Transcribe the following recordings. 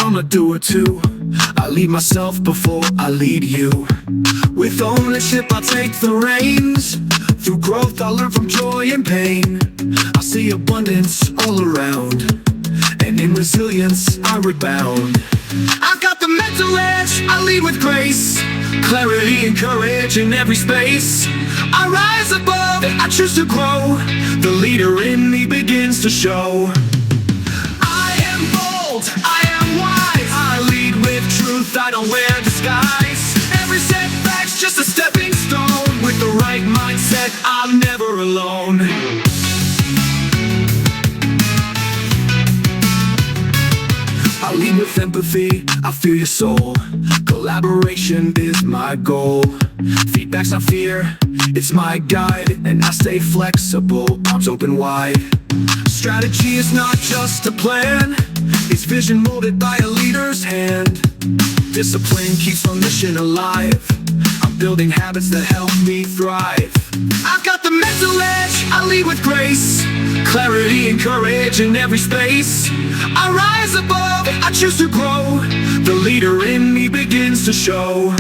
I'm a doer too. I lead myself before I lead you. With ownership I'll take the reins. Through growth I'll learn from joy and pain. I see abundance all around, and in resilience I rebound. I've got the mental edge, I lead with grace. Clarity and courage in every space. I rise above, I choose to grow. The leader in me begins to show. I am bold, I am wise. I lead with truth, I don't wear disguise. Every setback's just a stepping stone. With the right mindset, I'm never alone. I lead with empathy, I feel your soul. Collaboration is my goal. Feedback's not fear, it's my guide. And I stay flexible, arms open wide. Strategy is not just a plan, it's vision molded by a leader's hand. Discipline keeps my mission alive. I'm building habits that help me thrive. I've got the mental edge, I lead with grace. Clarity and courage in every space. I rise above, I choose to grow. The leader in me begins to show.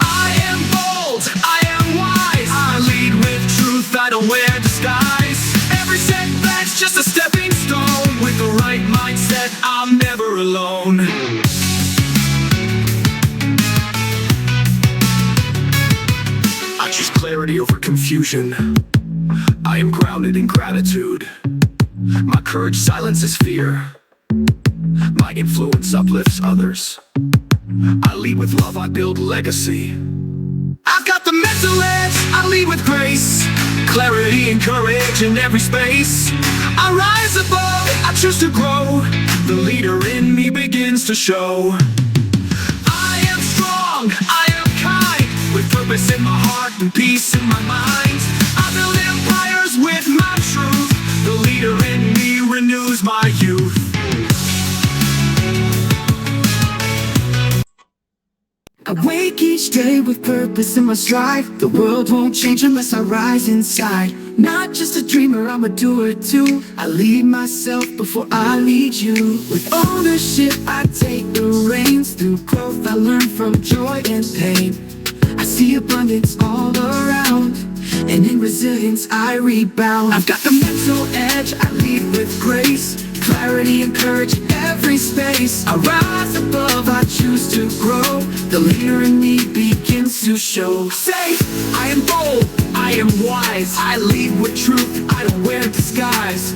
I am bold, I am wise. I lead with truth, I don't wear disguise. Every setback's just a stepping stone. With the right mindset, I'm never alone. I choose clarity over confusion. I am grounded in gratitude. My courage silences fear. My influence uplifts others. I lead with love, I build legacy. I've got the mental edge, I lead with grace. Clarity and courage in every space. I rise above, I choose to grow. The leader in me begins to show. I am strong, I am kind. With purpose in my heart and peace in my mind. I build empires with my truth. The leader in me renews my youth. I wake each day with purpose in my stride. The world won't change unless I rise inside. Not just a dreamer, I'm a doer too. I lead myself before I lead you. With ownership, I take the reins. Through growth, I learn from joy and pain. I see abundance all around, and in resilience I rebound. I've got the mental edge, I lead with grace. Clarity and courage in every space. I rise above, I choose to grow. The leader in me begins to show. Say, I am bold, I am wise. I lead with truth, I don't wear disguise.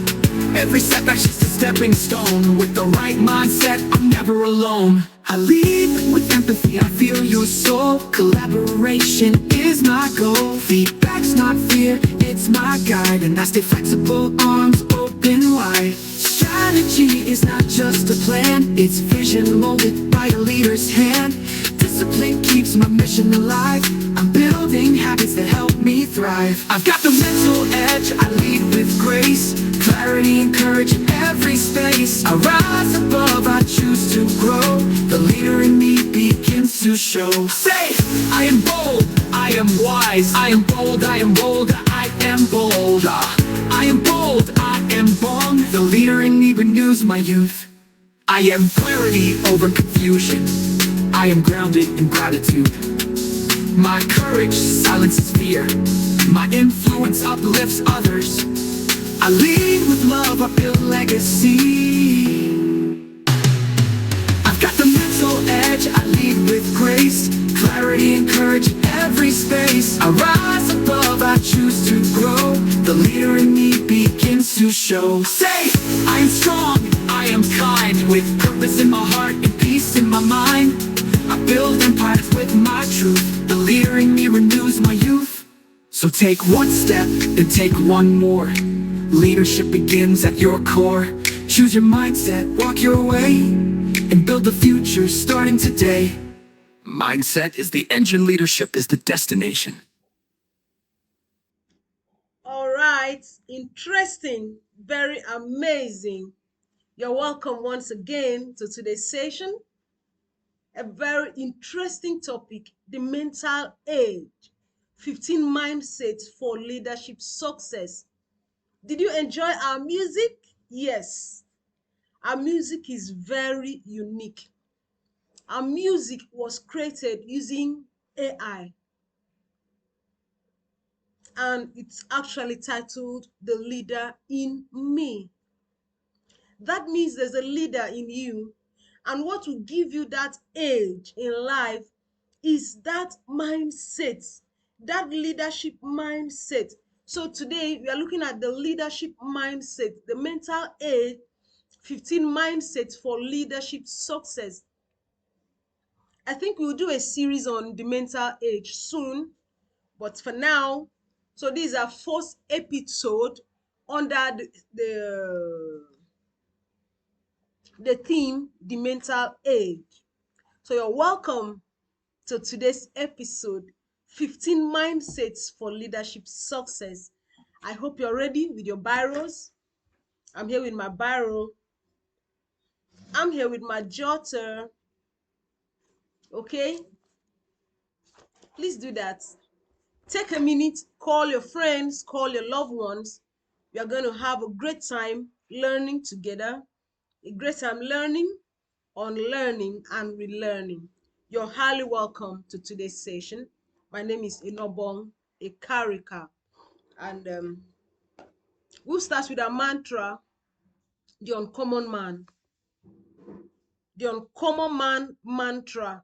Every setback's just a stepping stone. With the right mindset, I'm never alone. I lead with empathy, I feel your soul. Collaboration is my goal. Feedback's not fear, it's my guide. And I stay flexible, arms open wide. Strategy is not just a plan, it's vision molded by a leader's hand. Discipline keeps my mission alive. I'm building habits that help me thrive. I've got the mental edge, I lead with grace. Clarity and courage in every space. I rise above, I choose to grow. The leader in me begins to show. Say, I am bold, I am wise. I am bold, I am bold, I am bold. I am bold, I am born. The leader in me renews my youth. I am clarity over confusion. I am grounded in gratitude. My courage silences fear. My influence uplifts others. I lead with love, I build legacy. I've got the mental edge, I lead with grace. Clarity and courage in every space. I rise above, I choose to grow. The leader in me begins to show. Say, I am strong, I am kind. With purpose in my heart and peace in my mind. I build empires with my truth. The leader in me renews my youth. So take one step, then take one more. Leadership begins at your core. Choose your mindset, walk your way, and build the future starting today. Mindset is the engine, leadership is the destination. All right, interesting, very amazing. You're welcome once again to today's session. A very interesting topic, the mental age, 15 mindsets for leadership success. Did you enjoy our music? Yes. Our music is very unique. Our music was created using AI, and it's actually titled The Leader in Me. That means there's a leader in you, and what will give you that edge in life is that mindset, that leadership mindset. So today we are looking at the leadership mindset, the mental age 15 mindsets for leadership success. I think we'll do a series on the mental age soon, but for now, so this is our first episode under the theme, the mental age. So you're welcome to today's episode, 15 mindsets for leadership success. I hope you're ready with your biros. I'm here with my biro. I'm here with my jotter. Okay? Please do that. Take a minute, call your friends, call your loved ones. We are going to have a great time learning together. A great time learning, unlearning, and relearning. You're highly welcome to today's session. My name is Enobong Ekarika, and we'll start with our mantra, the uncommon man. The uncommon man mantra,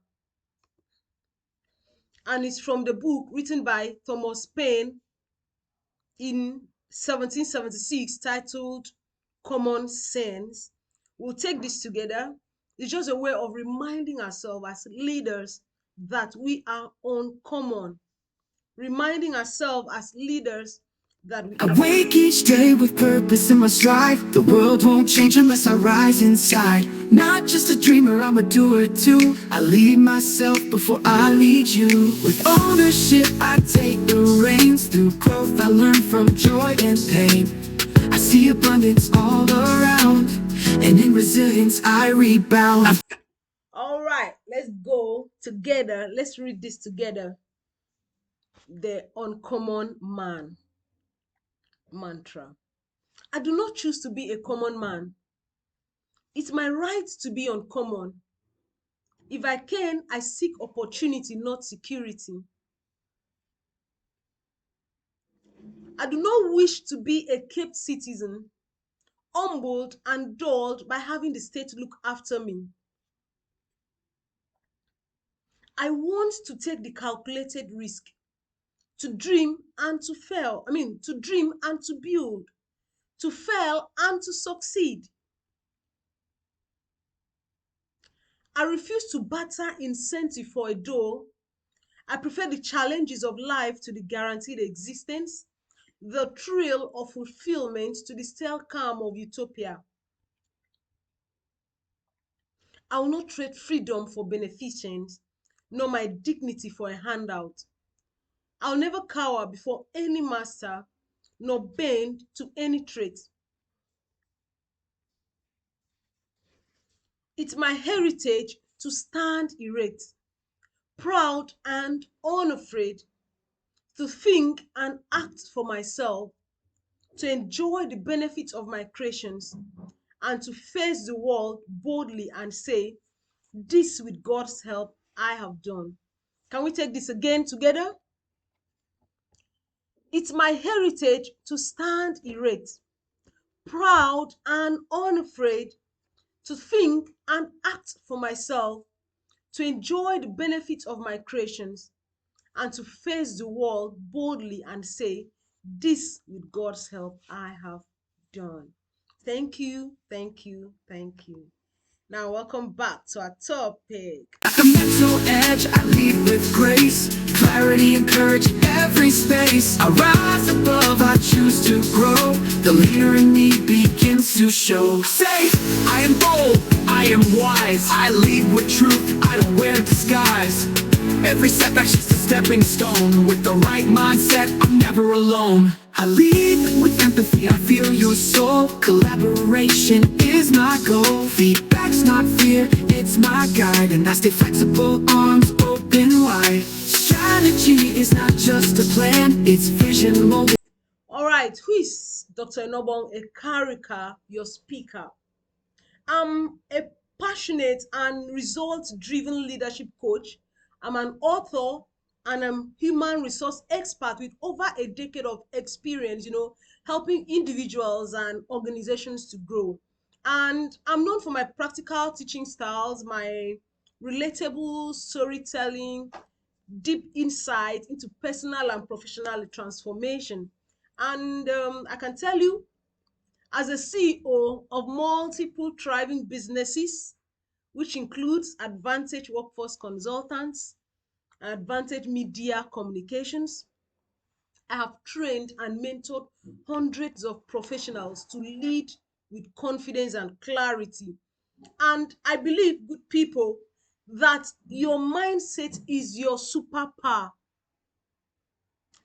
and it's from the book written by Thomas Paine in 1776 titled Common Sense. We'll take this together. It's just a way of reminding ourselves as leaders that we are uncommon, reminding ourselves as leaders that we I are. wake each day with purpose in my stride. The world won't change unless I rise inside. Not just a dreamer, I'm a doer too. I lead myself before I lead you. With ownership, I take the reins. Through growth, I learn from joy and pain. I see abundance all around, and in resilience, I rebound. All right, let's go together. Let's read this together. The uncommon man mantra. I do not choose to be a common man. It's my right to be uncommon. If I can, I seek opportunity, not security. I do not wish to be a kept citizen, humbled and dulled by having the state look after me. I want to take the calculated risk, to dream and to fail. To dream and to build, to fail and to succeed. I refuse to barter incentive for a dough. I prefer the challenges of life to the guaranteed existence, the thrill of fulfillment to the stale calm of utopia. I will not trade freedom for beneficence, nor my dignity for a handout. I'll never cower before any master, nor bend to any trait. It's my heritage to stand erect, proud and unafraid, to think and act for myself, to enjoy the benefits of my creations, and to face the world boldly and say, this with God's help I have done. Can we take this again together? It's my heritage to stand erect, proud and unafraid, to think and act for myself, to enjoy the benefits of my creations, and to face the world boldly and say, this with God's help I have done. Thank you, thank you, thank you. Now, welcome back to our topic. At the mental edge, I lead with grace, clarity and courage in every space. I rise above, I choose to grow. The leader in me begins to show. Say, I am bold, I am wise. I lead with truth, I don't wear disguise. Every setback's just a stepping stone. With the right mindset, I'm never alone. I lead with empathy, I feel your soul. Collaboration is my goal. Feedback's not fear, it's my guide. And I stay flexible, arms open wide. Strategy is not just a plan, it's vision molded. All right, who is Dr. Enobong Ekarika, your speaker? I'm a passionate and results driven leadership coach. I'm an author and I'm human resource expert with over a decade of experience, helping individuals and organizations to grow. And I'm known for my practical teaching styles, my relatable storytelling, deep insight into personal and professional transformation. And I can tell you, as a CEO of multiple thriving businesses, which includes Advantage Workforce Consultants, Advantage Media Communications, I have trained and mentored hundreds of professionals to lead with confidence and clarity. And I believe, good people, that your mindset is your superpower.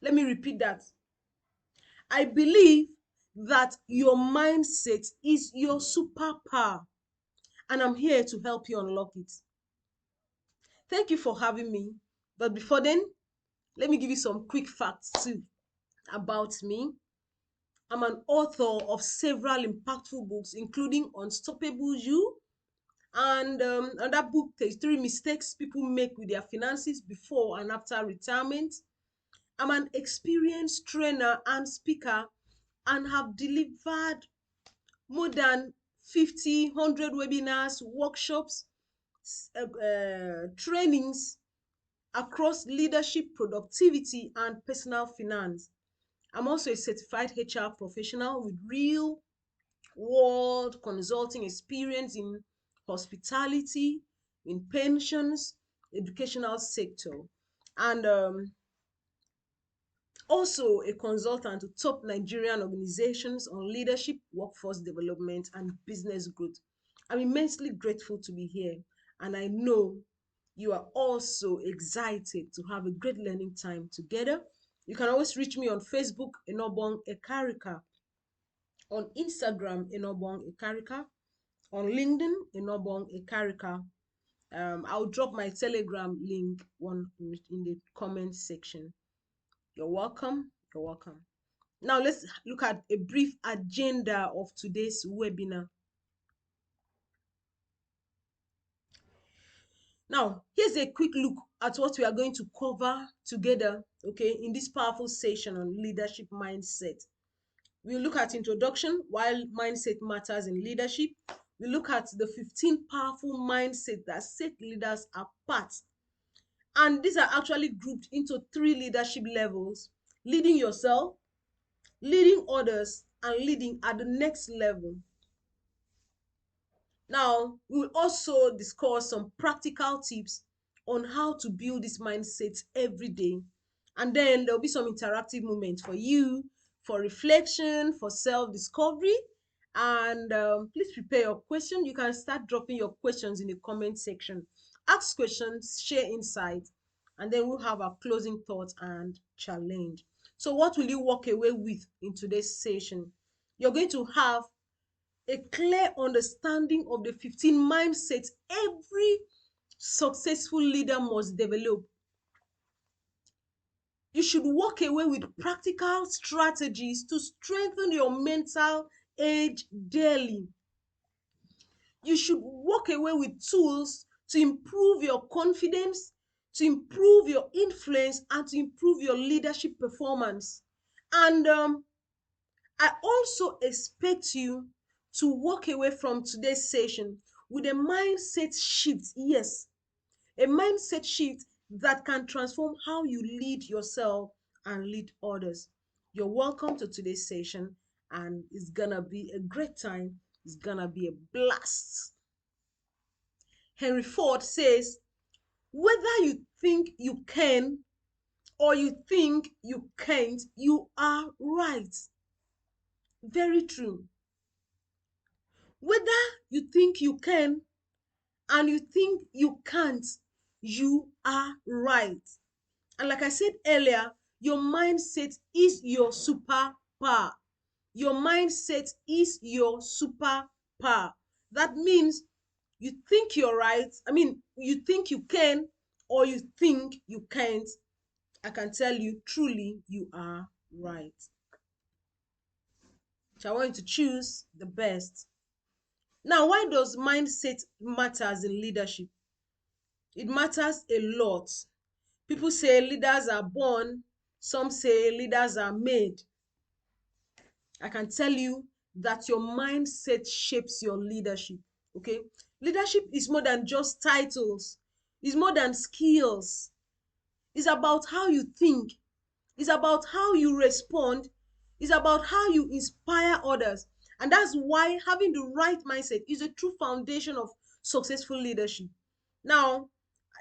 Let me repeat that. I believe that your mindset is your superpower, and I'm here to help you unlock it. Thank you for having me. But before then, let me give you some quick facts too about me. I'm an author of several impactful books, including Unstoppable You and another book, 33 Mistakes People Make with Their Finances Before and After Retirement. I'm an experienced trainer and speaker and have delivered more than 50, 100 webinars, workshops, trainings across leadership, productivity, and personal finance. I'm also a certified HR professional with real world consulting experience in hospitality, in pensions, educational sector, and also a consultant to top Nigerian organizations on leadership, workforce development, and business growth. I'm immensely grateful to be here, and I know you are also excited to have a great learning time together. You can always reach me on Facebook, Enobong Ekarika, on Instagram, Enobong Ekarika, on LinkedIn, Enobong Ekarika. I'll drop my Telegram link in the comment section. You're welcome. You're welcome. Now let's look at a brief agenda of today's webinar. Now, here's a quick look at what we are going to cover together, okay, in this powerful session on leadership mindset. We'll look at introduction, why mindset matters in leadership. We'll look at the 15 powerful mindsets that set leaders apart. And these are actually grouped into 3 leadership levels: leading yourself, leading others, and leading at the next level. Now, we will also discuss some practical tips on how to build this mindset every day. And then there'll be some interactive moments for you, for reflection, for self-discovery. And please prepare your question. You can start dropping your questions in the comment section. Ask questions, share insights, and then we'll have our closing thoughts and challenge. So what will you walk away with in today's session? You're going to have a clear understanding of the 15 mindsets every successful leader must develop. You should walk away with practical strategies to strengthen your mental edge daily. You should walk away with tools to improve your confidence, to improve your influence, and to improve your leadership performance. And I also expect you to walk away from today's session with a mindset shift. Yes, a mindset shift that can transform how you lead yourself and lead others. You're welcome to today's session, and it's gonna be a great time. It's gonna be a blast. Henry Ford says, whether you think you can or you think you can't, you are right. Very true. Whether you think you can and you think you can't, you are right. And like I said earlier, your mindset is your superpower. Your mindset is your superpower. That means you think you're right. I mean, you think you can or you think you can't. I can tell you truly you are right. So I want you to choose the best. Now, why does mindset matters in leadership? It matters a lot. People say leaders are born, some say leaders are made. I can tell you that your mindset shapes your leadership. Okay? Leadership is more than just titles, it's more than skills. It's about how you think, it's about how you respond, it's about how you inspire others. And that's why having the right mindset is a true foundation of successful leadership. Now,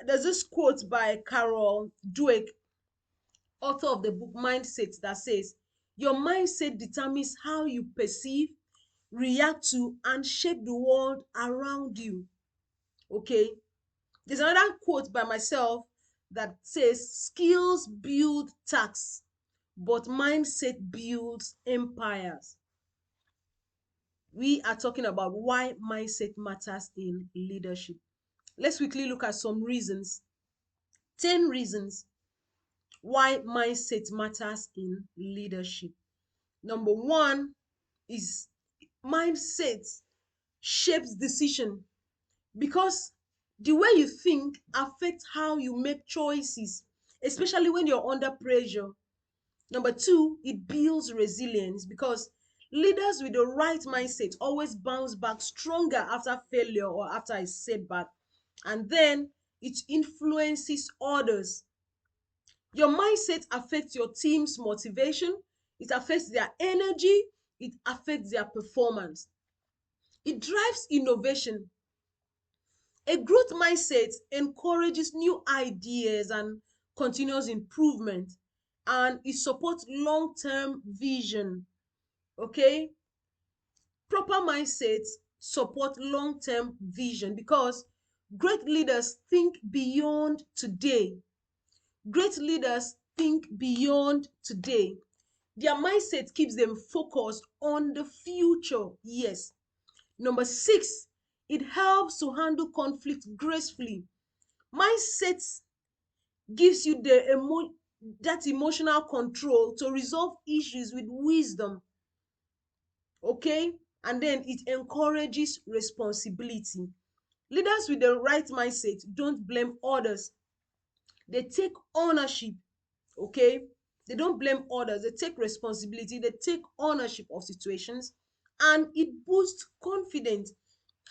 there's this quote by Carol Dweck, author of the book Mindset, that says, your mindset determines how you perceive, react to, and shape the world around you. Okay? There's another quote by myself that says, skills build tasks, but mindset builds empires. We are talking about why mindset matters in leadership. Let's quickly look at some reasons. 10 reasons why mindset matters in leadership. Number one is mindset shapes decision, because the way you think affects how you make choices, especially when you're under pressure. Number two, it builds resilience, because leaders with the right mindset always bounce back stronger after failure or after a setback. And then it influences others. Your mindset affects your team's motivation, it affects their energy, it affects their performance. It drives innovation. A growth mindset encourages new ideas and continuous improvement, and it supports long-term vision. Okay? Proper mindsets support long-term vision, because great leaders think beyond today. Great leaders think beyond today. Their mindset keeps them focused on the future. Yes. Number six, it helps to handle conflict gracefully. Mindset gives you that emotional control to resolve issues with wisdom. Okay? And then it encourages responsibility. Leaders with the right mindset don't blame others, they take ownership. Okay? They don't blame others, they take responsibility, they take ownership of situations, and it boosts confidence.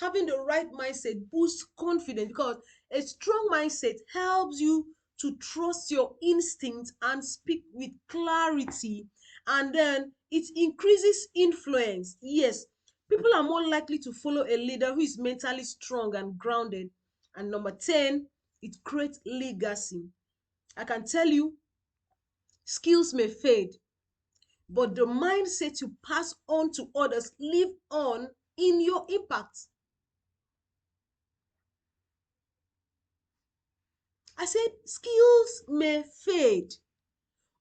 Having the right mindset boosts confidence, because a strong mindset helps you to trust your instincts and speak with clarity. And then it increases influence. Yes, people are more likely to follow a leader who is mentally strong and grounded. And number 10, it creates legacy. I can tell you, skills may fade, but the mindset you pass on to others live on in your impact. I said skills may fade,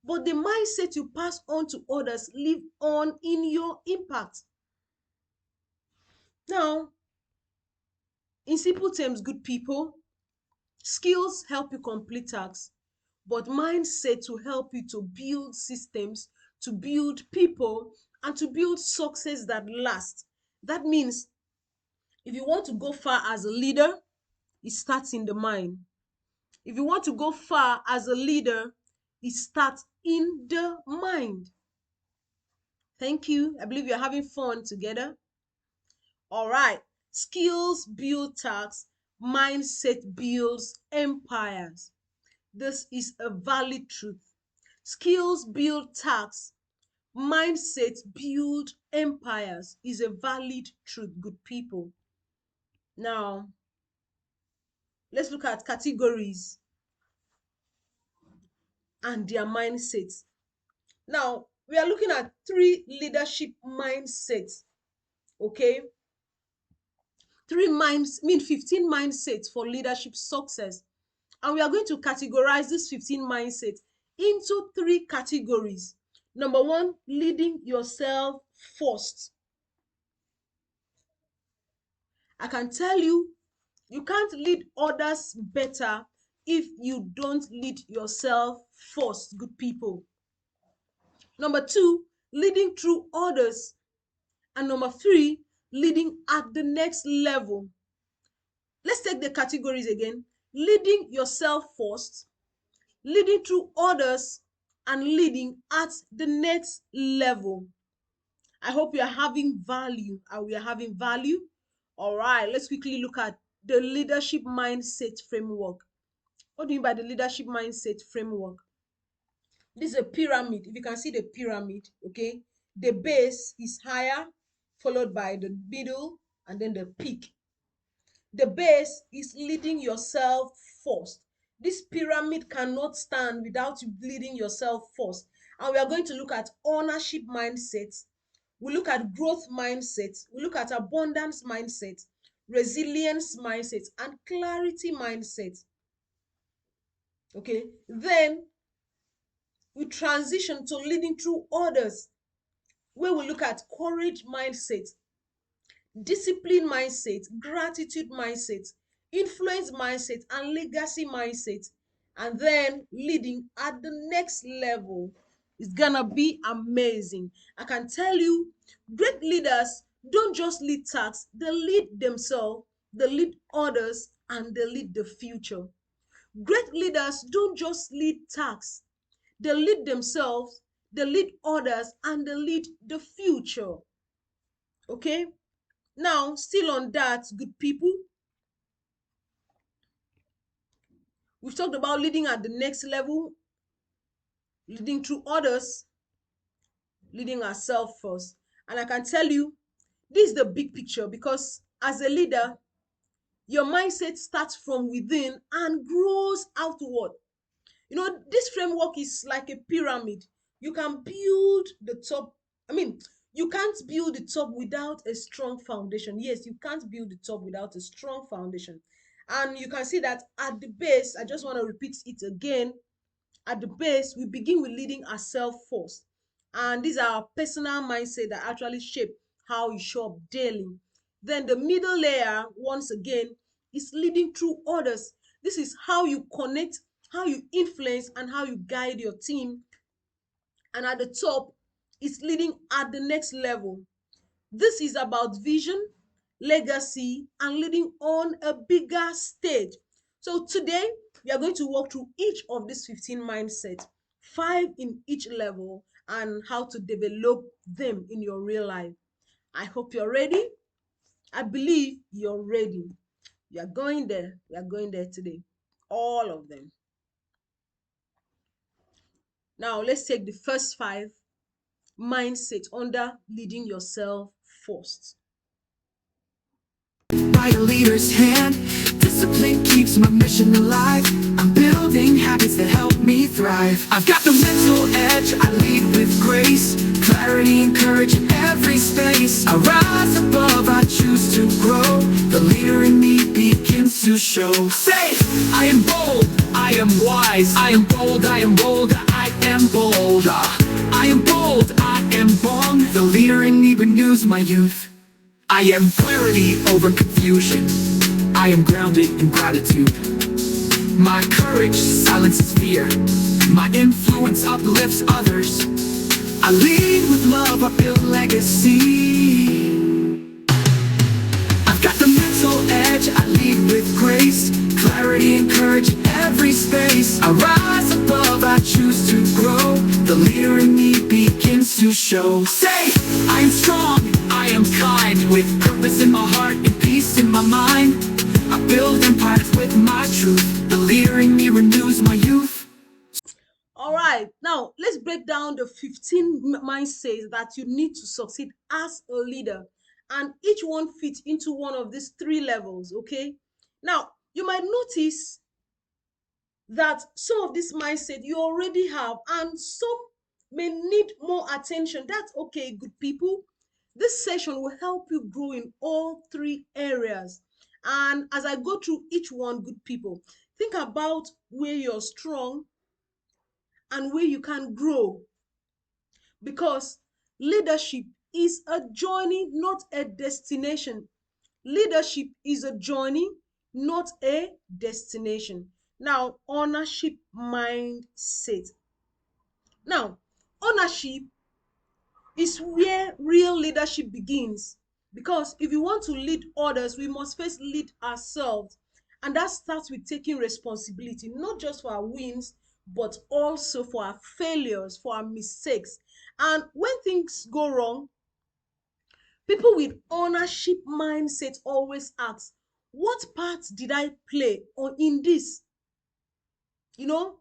but the mindset you pass on to others live on in your impact. Now, in simple terms, good people, skills help you complete tasks, but mindset will help you to build systems, to build people, and to build success that lasts. That means if you want to go far as a leader, it starts in the mind. If you want to go far as a leader, it starts in the mind. Thank you. I believe you're having fun together. All right. Skills build tasks, mindset builds empires. This is a valid truth. Skills build tasks, mindset build empires is a valid truth, good people. Now, let's look at categories and their mindsets. Now, we are looking at 3 leadership mindsets. Okay? 15 mindsets for leadership success. And we are going to categorize these 15 mindsets into 3 categories. Number 1, leading yourself first. I can tell you, you can't lead others better if you don't lead yourself first, good people. Number 2, leading through others. And number 3, leading at the next level. Let's take the categories again: leading yourself first, leading through others, and leading at the next level. I hope you are having value and we are having value. All right, let's quickly look at the leadership mindset framework. What do you mean by the leadership mindset framework? This is a pyramid. If you can see the pyramid, okay, the base is higher, followed by the middle, and then the peak. The base is leading yourself first. This pyramid cannot stand without you leading yourself first. And we are going to look at ownership mindsets. We look at growth mindsets. We look at abundance mindset, resilience mindset, and clarity mindset. Okay. Then we transition to leading through others, where we look at courage mindset, discipline mindset, gratitude mindset, influence mindset, and legacy mindset. And then leading at the next level is gonna be amazing. I can tell you, great leaders don't just lead tasks, they lead themselves, they lead others, and they lead the future. Great leaders don't just lead tasks, they lead themselves, they lead others, and they lead the future. Okay? Now, still on that, good people, we've talked about leading at the next level, leading through others, leading ourselves first. And I can tell you, this is the big picture, because as a leader, your mindset starts from within and grows outward. This framework is like a pyramid. You can build the top. I mean, you can't build the top without a strong foundation. Yes, you can't build the top without a strong foundation. And you can see that at the base, I just want to repeat it again. At the base, we begin with leading ourselves first. And these are our personal mindset that actually shape how you show up daily. Then the middle layer, once again, is leading through others. This is how you connect, how you influence, and how you guide your team. And at the top, is leading at the next level. This is about vision, legacy, and leading on a bigger stage. So today, we are going to walk through each of these 15 mindsets, five in each level, and how to develop them in your real life. I hope you're ready. I believe you're ready. We are going there. We are going there today. All of them. Now, let's take the first five mindset under leading yourself first. By a leader's hand, discipline keeps my mission alive. I'm building habits that help me thrive. I've got the mental edge, I lead with grace, clarity and courage in every space. I rise above, I choose to grow. The leader in me begins to show. Say, I am bold, I am wise, I am bold, I am bold, I am bold. I am bold, I am born. The leader in me renews my youth. I am clarity over confusion. I am grounded in gratitude. My courage silences fear. My influence uplifts others. I lead with love, I build legacy. I've got the mental edge, I lead with grace, clarity and courage in every space. I rise above, I choose to grow. The leader in me begins to show. Say, I am strong, I am kind, with purpose in my heart and peace in my mind. I build empires with my truth. The leader in me renews my youth. All right, now let's break down the 15 mindsets that you need to succeed as a leader. And each one fits into one of these three levels, okay? Now, you might notice that some of this mindset you already have, and some may need more attention. That's okay, good people. This session will help you grow in all three areas. And as I go through each one, good people, think about where you're strong and where you can grow, because leadership is a journey, not a destination. Leadership is a journey, not a destination. Now, ownership mindset. Now, ownership is where real leadership begins, Because if you want to lead others, we must first lead ourselves. And that starts with taking responsibility, not just for our wins, but also for our failures, for our mistakes. And when things go wrong, people with ownership mindset always ask, what part did I play or in this? You know,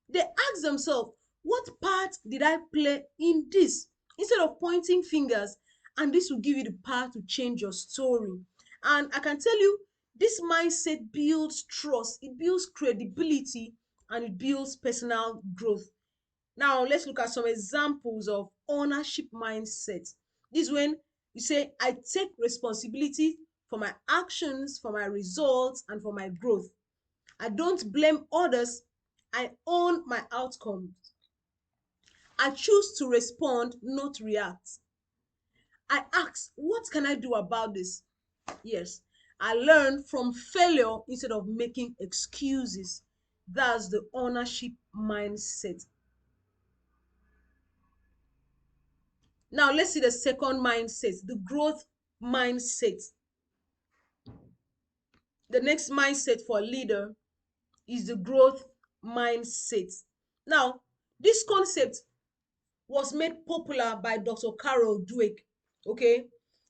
they ask themselves, what part did I play in this? Instead of pointing fingers, and this will give you the power to change your story. And I can tell you, this mindset builds trust, it builds credibility, and it builds personal growth. Now, let's look at some examples of ownership mindset. This is when you say, I take responsibility for my actions, for my results, and for my growth. I don't blame others. I own my outcomes. I choose to respond, not react. I ask, what can I do about this? Yes. I learn from failure instead of making excuses. That's the ownership mindset. Now, let's see the second mindset, the growth mindset. The next mindset for a leader is the growth mindset. Now, this concept was made popular by Dr. Carol Dweck. Okay,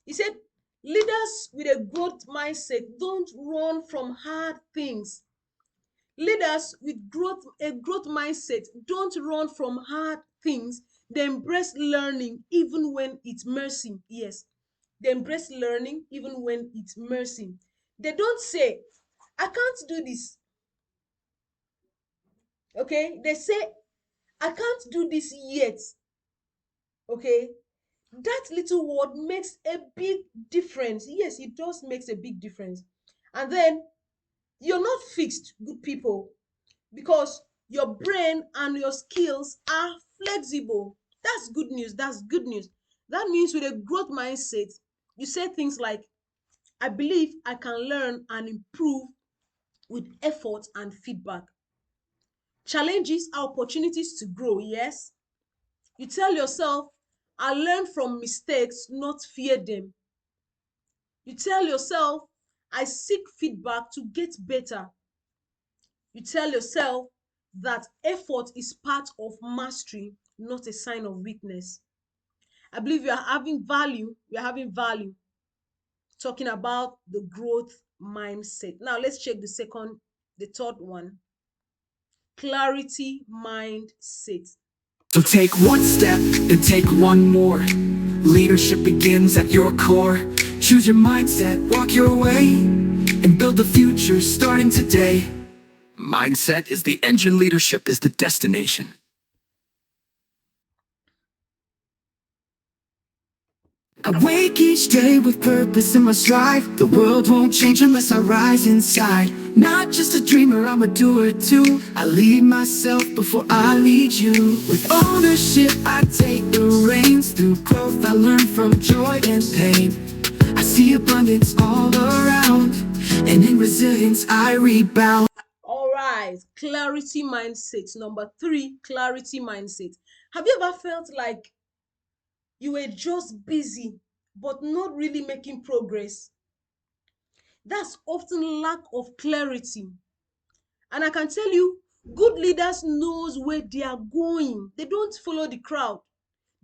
he said leaders with a growth mindset don't run from hard things. Leaders with a growth mindset don't run from hard things. They embrace learning even when it's mercy. Yes, they embrace learning even when it's mercy. They don't say, I can't do this. Okay, they say, I can't do this yet. Okay, that little word makes a big difference. Yes, it does makes a big difference. And then you're not fixed, good people, because your brain and your skills are flexible. That's good news. That's good news. That means with a growth mindset, you say things like, I believe I can learn and improve with effort and feedback. Challenges are opportunities to grow, yes. You tell yourself, I learn from mistakes, not fear them. You tell yourself, I seek feedback to get better. You tell yourself that effort is part of mastery, not a sign of weakness. I believe you are having value. We are having value talking about the growth mindset. Now let's check the third one, clarity mindset. So take one step and take one more. Leadership begins at your core. Choose your mindset, walk your way, and build the future starting today. Mindset is the engine, leadership is the destination. I wake each day with purpose in my stride. The world won't change unless I rise inside. Not just a dreamer, I'm a doer too. I lead myself before I lead you. With ownership, I take the reins. Through growth, I learn from joy and pain. I see abundance all around, and in resilience, I rebound. All right, clarity mindset. Number three, clarity mindset. Have you ever felt like you were just busy but not really making progress? That's often lack of clarity. And I can tell you, good leaders knows where they are going. They don't follow the crowd.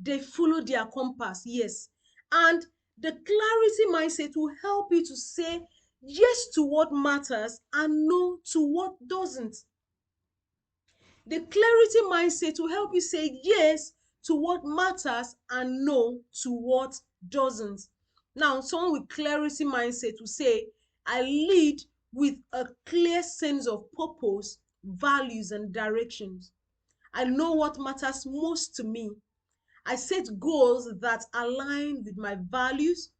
They follow their compass. Yes. And the clarity mindset will help you to say yes to what matters and no to what doesn't. The clarity mindset will help you say yes to what matters and no to what doesn't. Now, someone with clarity mindset will say, I lead with a clear sense of purpose, values, and directions. I know what matters most to me. I set goals that align with my values.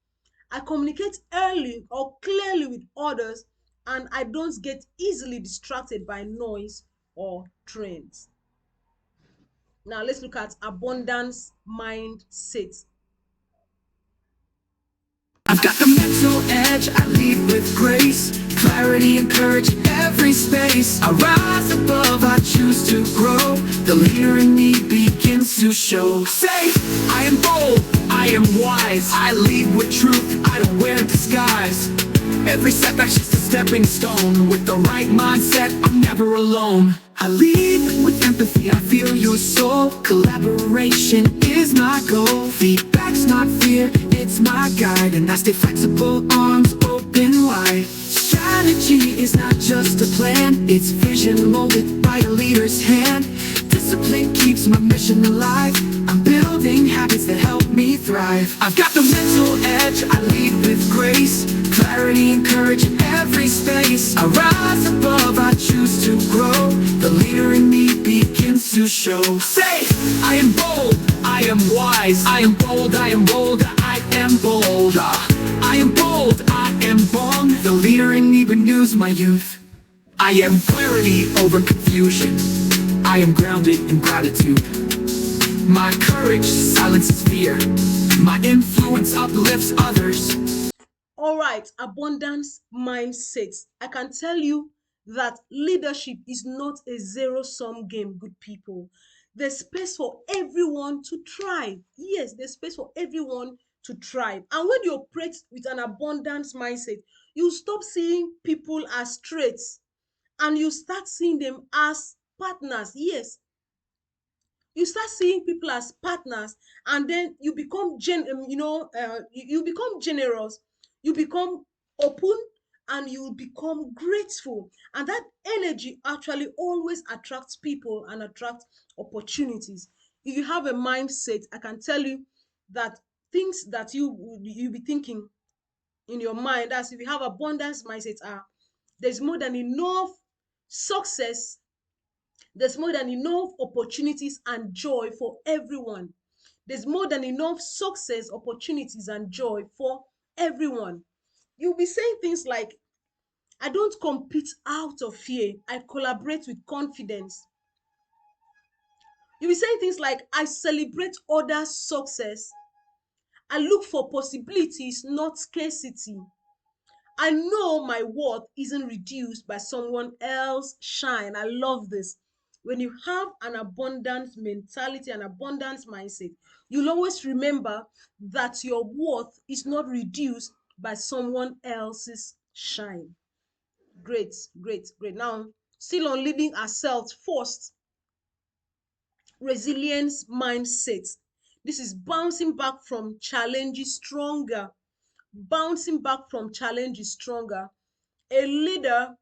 I communicate early or clearly with others, and I don't get easily distracted by noise or trends. Now let's look at abundance mindset. I've got the mental edge, I lead with grace. Clarity and courage in every space. I rise above, I choose to grow. The leader in me begins to show. Say, I am bold, I am wise, I lead with truth, I don't wear disguise. Every setback's just a stepping stone. With the right mindset, I'm never alone. I lead with empathy, I feel your soul. Collaboration is my goal. Feedback's not fear, it's my guide. And I stay flexible, arms open wide. Strategy is not just a plan, it's vision molded by a leader's hand. Discipline keeps my mission alive. I'm building habits that help me thrive. I've got the mental edge, I lead with grace. Clarity and courage in every space. I rise above, I choose to grow. The leader in me begins to show. Say, I am bold, I am wise. I am bold, I am bold, I am bold. I am bold, I am born. The leader in me renews my youth. I am clarity over confusion. I am grounded in gratitude. My courage silences fear. My influence uplifts others. All right, abundance mindset. I can tell you that leadership is not a zero-sum game, good people. There's space for everyone to thrive. Yes, there's space for everyone to thrive. And when you operate with an abundance mindset, you stop seeing people as traits and you start seeing them as partners. Yes, you start seeing people as partners, and then you become you become generous, you become open, and you become grateful, and that energy actually always attracts people and attracts opportunities. If you have a mindset, I can tell you that things that you be thinking in your mind, as if you have abundance mindset, are there's more than enough success, there's more than enough opportunities and joy for everyone. There's more than enough success, opportunities, and joy for everyone. You'll be saying things like, I don't compete out of fear, I collaborate with confidence. You'll be saying things like, I celebrate others' success, I look for possibilities, not scarcity. I know my worth isn't reduced by someone else's shine. I love this. When you have an abundance mentality, an abundance mindset, you'll always remember that your worth is not reduced by someone else's shine. Great, great, great. Now, still on leading ourselves first, resilience mindset. This is bouncing back from challenges stronger. Bouncing back from challenges stronger. A leader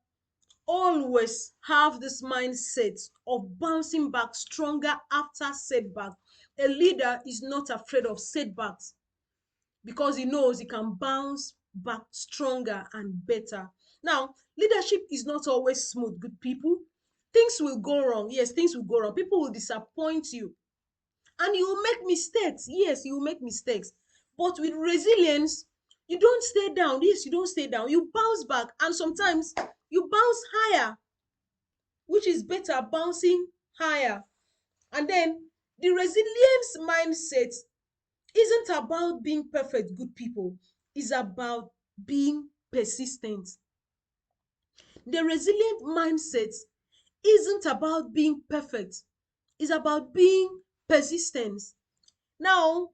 always have this mindset of bouncing back stronger after setback. A leader is not afraid of setbacks because he knows he can bounce back stronger and better. Now, leadership is not always smooth, good people. Things will go wrong. Yes, things will go wrong. People will disappoint you. And you will make mistakes. Yes, you will make mistakes. But with resilience, you don't stay down. Yes, you don't stay down. You bounce back. And sometimes you bounce higher, which is better, bouncing higher. And then the resilience mindset isn't about being perfect, good people. It's about being persistent. The resilient mindset isn't about being perfect. It's about being persistent. Now,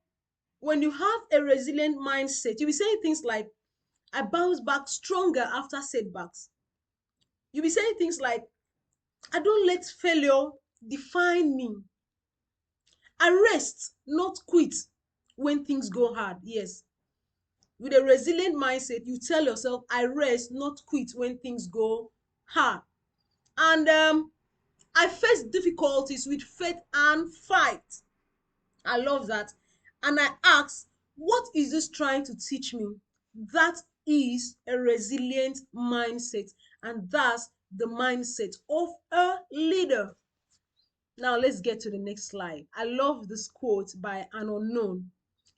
when you have a resilient mindset, you'll be saying things like, I bounce back stronger after setbacks. You'll be saying things like, I don't let failure define me. I rest, not quit when things go hard. Yes. With a resilient mindset, you tell yourself, I rest, not quit when things go hard. And I face difficulties with faith and fight. I love that. And I ask, what is this trying to teach me? That is a resilient mindset. And that's the mindset of a leader. Now let's get to the next slide. I love this quote by an unknown.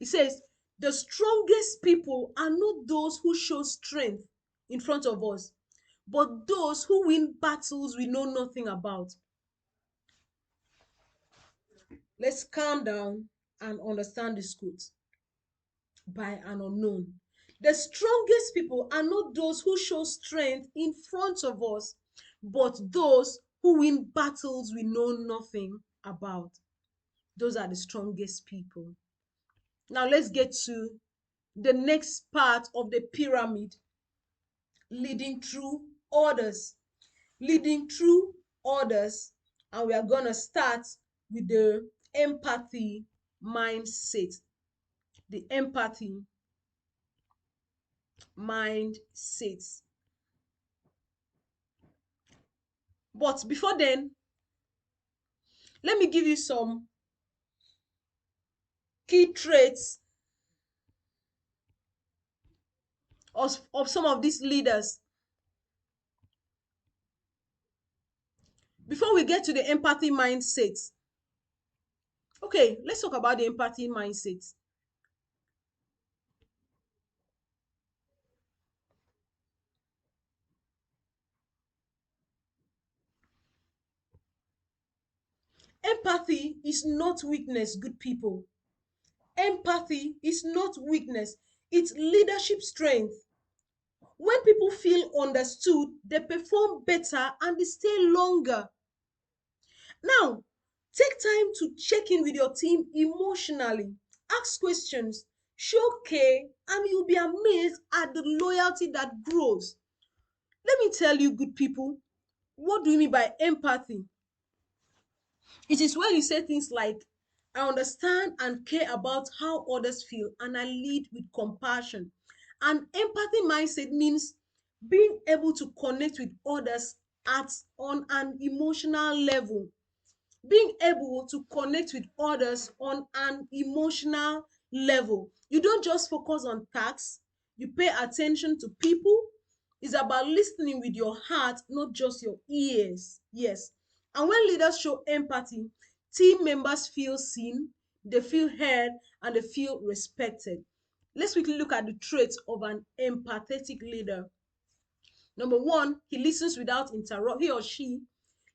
It says, the strongest people are not those who show strength in front of us, but those who win battles we know nothing about. Let's calm down and understand this quote by an unknown. The strongest people are not those who show strength in front of us, but those who win battles we know nothing about. Those are the strongest people. Now let's get to the next part of the pyramid, leading through orders. Leading through orders, and we are going to start with the empathy mindset. The empathy mindset. But before then, let me give you some key traits of some of these leaders. Before we get to the empathy mindset, okay, let's talk about the empathy mindset. Empathy is not weakness, good people. Empathy is not weakness, it's leadership strength. When people feel understood, they perform better and they stay longer. Now, take time to check in with your team emotionally. Ask questions, show care, and you'll be amazed at the loyalty that grows. Let me tell you, good people, what do you mean by empathy? It is when you say things like, I understand and care about how others feel, and I lead with compassion. An empathy mindset means being able to connect with others at on an emotional level. Being able to connect with others on an emotional level. You don't just focus on tasks, you pay attention to people. It's about listening with your heart, not just your ears. Yes. And when leaders show empathy, team members feel seen, they feel heard, and they feel respected. Let's quickly look at the traits of an empathetic leader. Number one, he listens without interrupt. He or she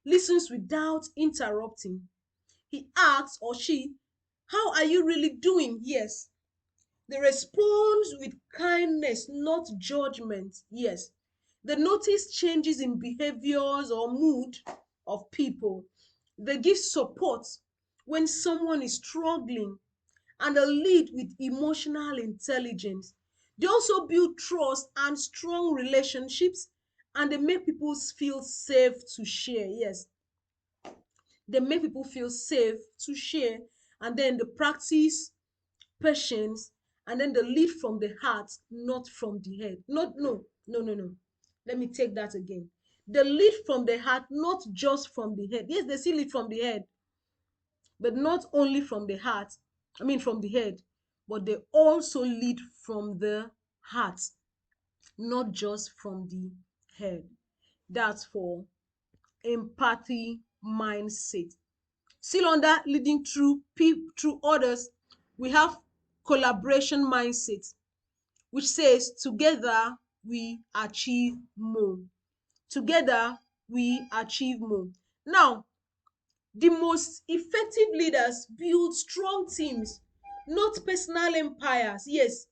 listens without interrupting. He asks, or she, how are you really doing? Yes. They respond with kindness, not judgment. Yes. They notice changes in behaviors or mood of people. They give support when someone is struggling, and they lead with emotional intelligence. They also build trust and strong relationships, and they make people feel safe to share. Yes, they make people feel safe to share, and then they practice patience, and then they lead from the heart, not from the head. Not no no no no. Let me take that again. They lead from the heart, not just from the head. Yes, they still lead from the head, but not only from the heart. I mean from the head, but they also lead from the heart, not just from the head. That's for empathy mindset. Still under leading through others, we have collaboration mindset, which says together we achieve more. Together we achieve more. Now, the most effective leaders build strong teams, not personal empires. Yes,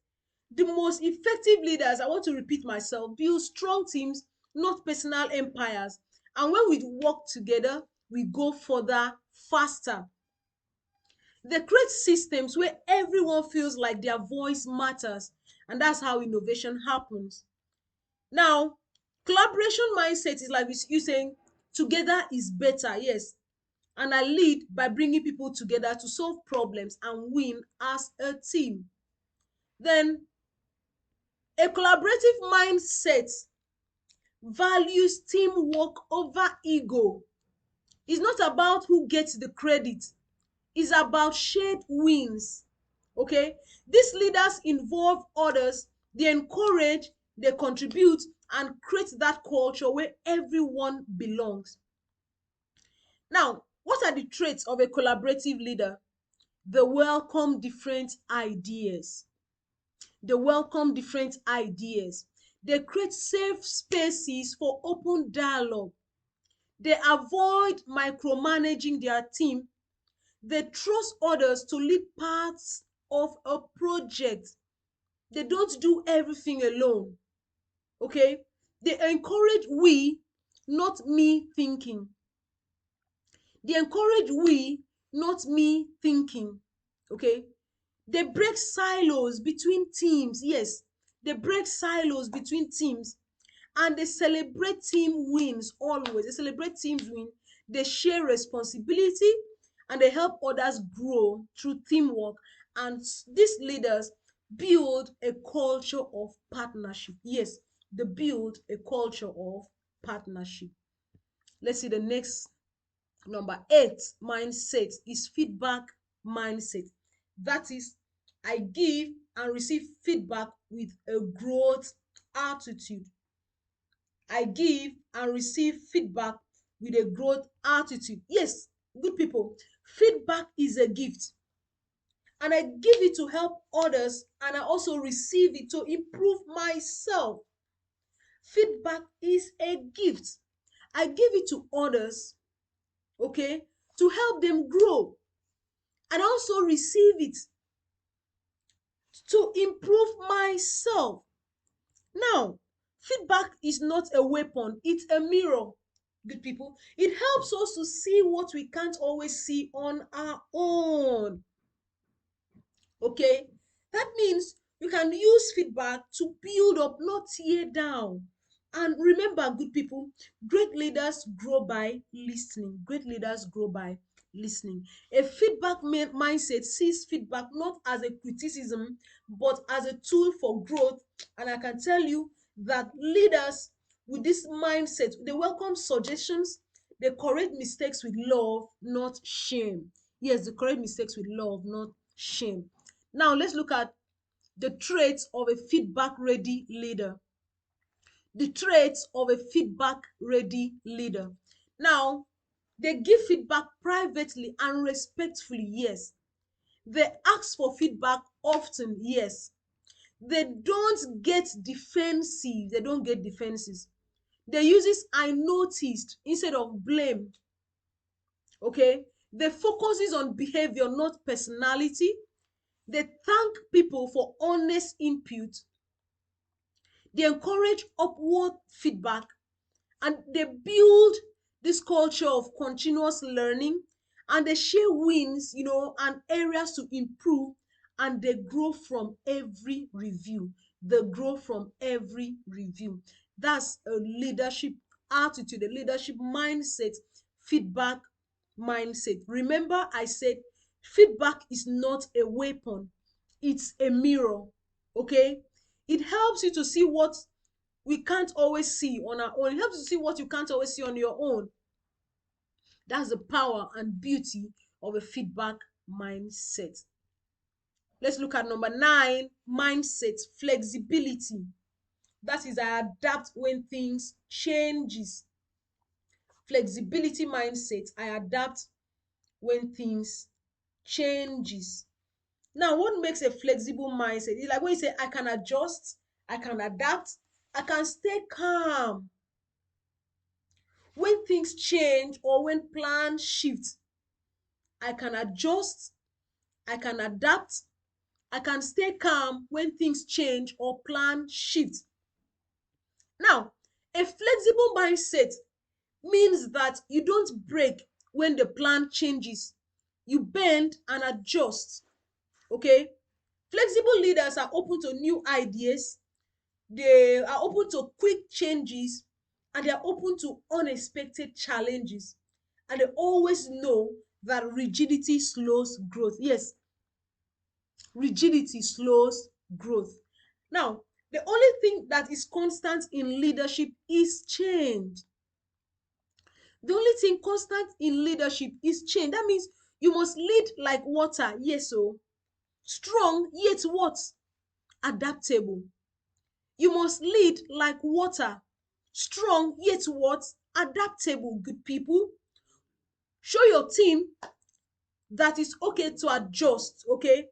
the most effective leaders, I want to repeat myself, build strong teams, not personal empires. And when we work together, we go further faster. They create systems where everyone feels like their voice matters, and that's how innovation happens. Now, collaboration mindset is like you saying together is better. Yes, and I lead by bringing people together to solve problems and win as a team. Then, a collaborative mindset values teamwork over ego. It's not about who gets the credit, it's about shared wins. Okay, these leaders involve others, they encourage, they contribute, and create that culture where everyone belongs. Now, what are the traits of a collaborative leader? They welcome different ideas. They welcome different ideas. They create safe spaces for open dialogue. They avoid micromanaging their team. They trust others to lead parts of a project. They don't do everything alone. Okay? They encourage we, not me thinking. They encourage we, not me thinking. Okay? They break silos between teams. Yes, they break silos between teams, and they celebrate team wins always. They celebrate teams win. They share responsibility, and they help others grow through teamwork. And these leaders build a culture of partnership. Yes, they build a culture of partnership. Let's see the next. Number 8 mindset is feedback mindset. That is, I give and receive feedback with a growth attitude. I give and receive feedback with a growth attitude. Yes, good people, feedback is a gift, and I give it to help others, and I also receive it to improve myself. Feedback is a gift. I give it to others, okay, to help them grow, and also receive it to improve myself. Now, feedback is not a weapon, it's a mirror. Good people, it helps us to see what we can't always see on our own. Okay, that means you can use feedback to build up, not tear down. And remember, good people, great leaders grow by listening. Great leaders grow by listening. A feedback mindset sees feedback not as a criticism but as a tool for growth. And I can tell you that leaders with this mindset, they welcome suggestions, they correct mistakes with love, not shame. Yes, they correct mistakes with love, not shame. Now, let's look at the traits of a feedback ready leader. The traits of a feedback ready leader. Now, they give feedback privately and respectfully, yes. They ask for feedback often, yes. They don't get defensive. They don't get defenses. They use this I noticed instead of blame. Okay? They focuses on behavior, not personality. They thank people for honest input. They encourage upward feedback, and they build this culture of continuous learning, and they share wins, and areas to improve, and they grow from every review. They grow from every review. That's a leadership attitude, a leadership mindset, feedback mindset. Remember, I said feedback is not a weapon, it's a mirror. Okay, it helps you to see what we can't always see on our own. It helps you see what you can't always see on your own. That's the power and beauty of a feedback mindset. Let's look at number 9 mindset, flexibility. That is, I adapt when things changes. Flexibility mindset, I adapt when things changes. Now, what makes a flexible mindset? It's like when you say, I can adjust, I can adapt, I can stay calm. When things change or when plans shift, I can adjust, I can adapt, I can stay calm when things change or plan shift. Now, a flexible mindset means that you don't break when the plan changes. You bend and adjust. Okay? Flexible leaders are open to new ideas, they are open to quick changes, and they are open to unexpected challenges. And they always know that rigidity slows growth. Yes, rigidity slows growth. Now, the only thing that is constant in leadership is change. The only thing constant in leadership is change. That means you must lead like water, yes, so strong, yet what? Adaptable. You must lead like water, strong, yet what? Adaptable, good people. Show your team that it's okay to adjust, okay?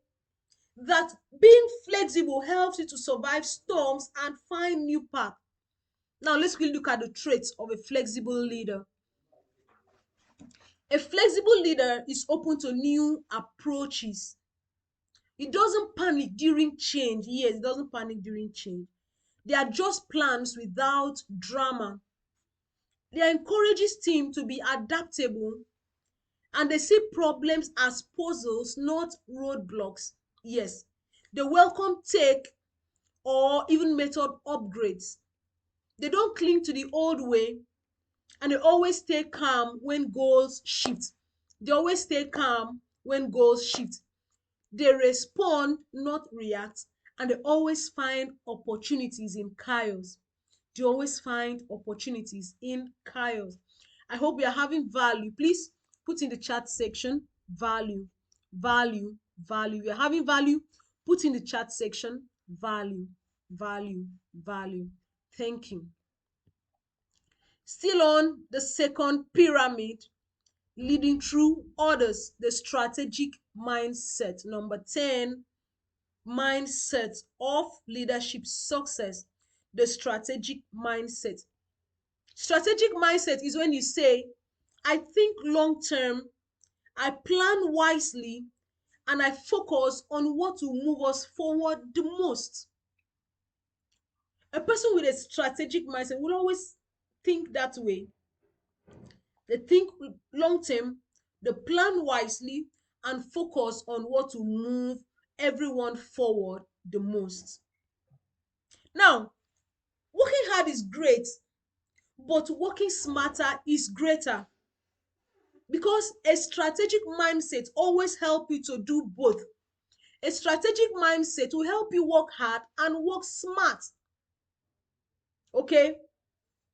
That being flexible helps you to survive storms and find new paths. Now let's quickly look at the traits of a flexible leader. A flexible leader is open to new approaches. It doesn't panic during change. Yes, it doesn't panic during change. They adjust plans without drama. They encourages team to be adaptable, and they see problems as puzzles, not roadblocks. Yes, they welcome take or even method upgrades. They don't cling to the old way, and they always stay calm when goals shift. They always stay calm when goals shift. They respond, not react, and they always find opportunities in chaos. They always find opportunities in chaos. I hope you are having value. Please put in the chat section value, value, value. You are having value. Put in the chat section value, value, value. Thank you. Still on the second pyramid, leading through others, the strategic mindset. Number 10, mindset of leadership success, the strategic mindset. Strategic mindset is when you say, I think long term, I plan wisely, and I focus on what will move us forward the most. A person with a strategic mindset will always think that way. They think long term, they plan wisely, and focus on what will move everyone forward the most. Now, working hard is great, but working smarter is greater, because a strategic mindset always help you to do both. A strategic mindset will help you work hard and work smart. Okay?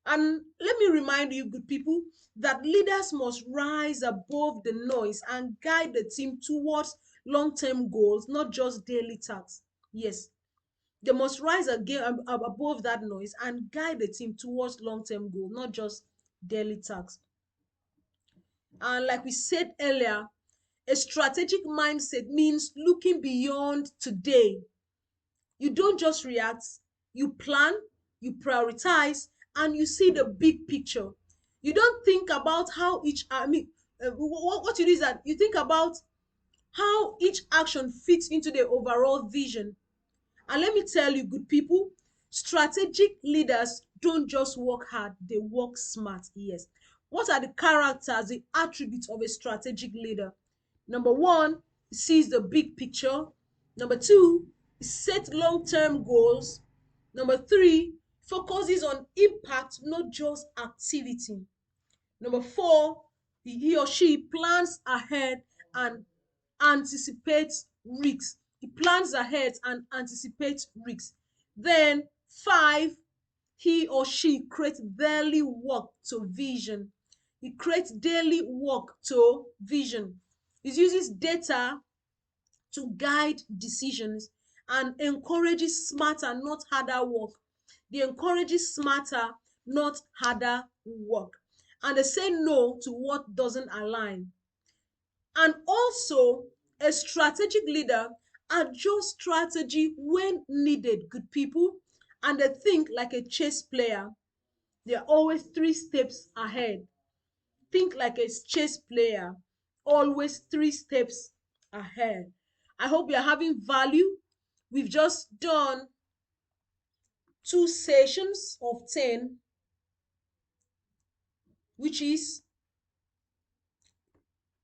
And let me remind you, good people, that leaders must rise above the noise and guide the team towards long-term goals, not just daily tasks. Yes, they must rise again above that noise and guide the team towards long-term goals, not just daily tasks. And like we said earlier, a strategic mindset means looking beyond today. You don't just react, you plan, you prioritize, and you see the big picture. You don't think about how each, what you do is that you think about how each action fits into the overall vision. And let me tell you, good people, strategic leaders don't just work hard, they work smart. Yes. What are the characters, the attributes of a strategic leader? Number one, he sees the big picture. Number two, he sets long term goals. Number three, focuses on impact, not just activity. Number four, he or she plans ahead and anticipates risks. He plans ahead and anticipates risks. Then, five, he or she creates daily work to vision. He creates daily work to vision. He uses data to guide decisions and encourages smarter, not harder work. They encourages smarter, not harder work. And they say no to what doesn't align. And also, a strategic leader adjusts strategy when needed, good people, and they think like a chess player. They're always 3 steps ahead. Think like a chess player, always 3 steps ahead. I hope you're having value. We've just done 2 sessions of 10, which is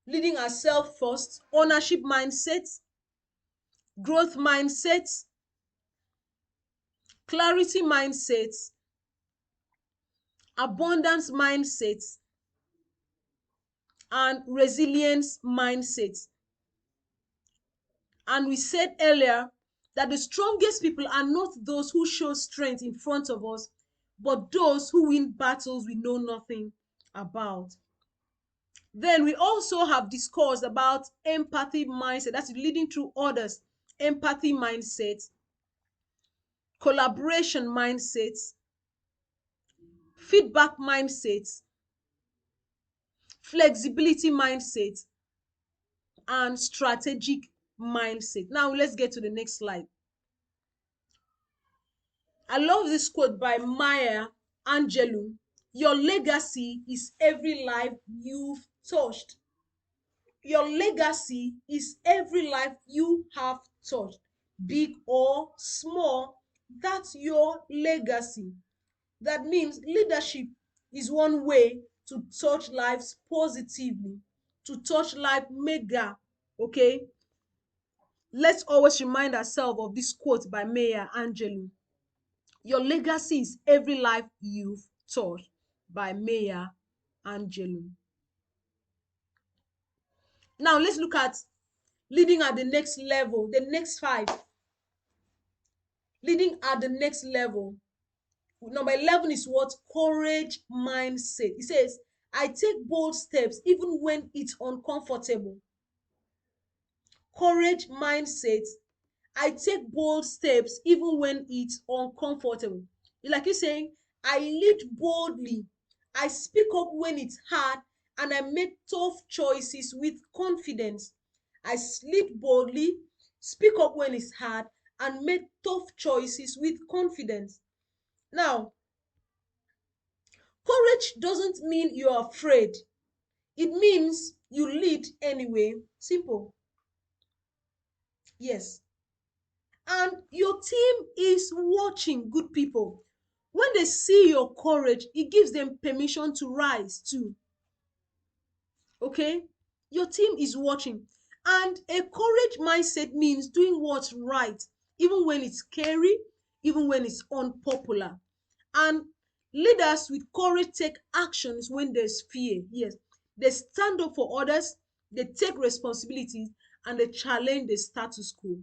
leading ourselves first, ownership mindset, growth mindset, clarity mindset, abundance mindset, and resilience mindset. And we said earlier that the strongest people are not those who show strength in front of us, but those who win battles we know nothing about. Then we also have discussed about empathy mindset, that's leading through others, empathy mindset, collaboration mindset, feedback mindset, flexibility mindset, and strategic mindset. Now let's get to the next slide. I love this quote by Maya Angelou. Your legacy is every life you've touched. Your legacy is every life you have touched, big or small. That's your legacy. That means leadership is one way to touch lives positively, to touch life mega. Okay? Let's always remind ourselves of this quote by Maya Angelou. Your legacy is every life you've taught, by Maya Angelou. Now let's look at leading at the next level, the next five. Leading at the next level. Number 11 is what? Courage mindset. It says, I take bold steps even when it's uncomfortable. Courage mindset. I take bold steps even when it's uncomfortable. It's like you're saying, I lead boldly. I speak up when it's hard, and I make tough choices with confidence. I lead boldly, speak up when it's hard, and make tough choices with confidence. Now, courage doesn't mean you're afraid. It means you lead anyway. Simple. Yes. And your team is watching, good people. When they see your courage, it gives them permission to rise too. Okay? Your team is watching. And a courage mindset means doing what's right, even when it's scary, even when it's unpopular. And leaders with courage take actions when there's fear. Yes. They stand up for others, they take responsibilities, and they challenge the status quo.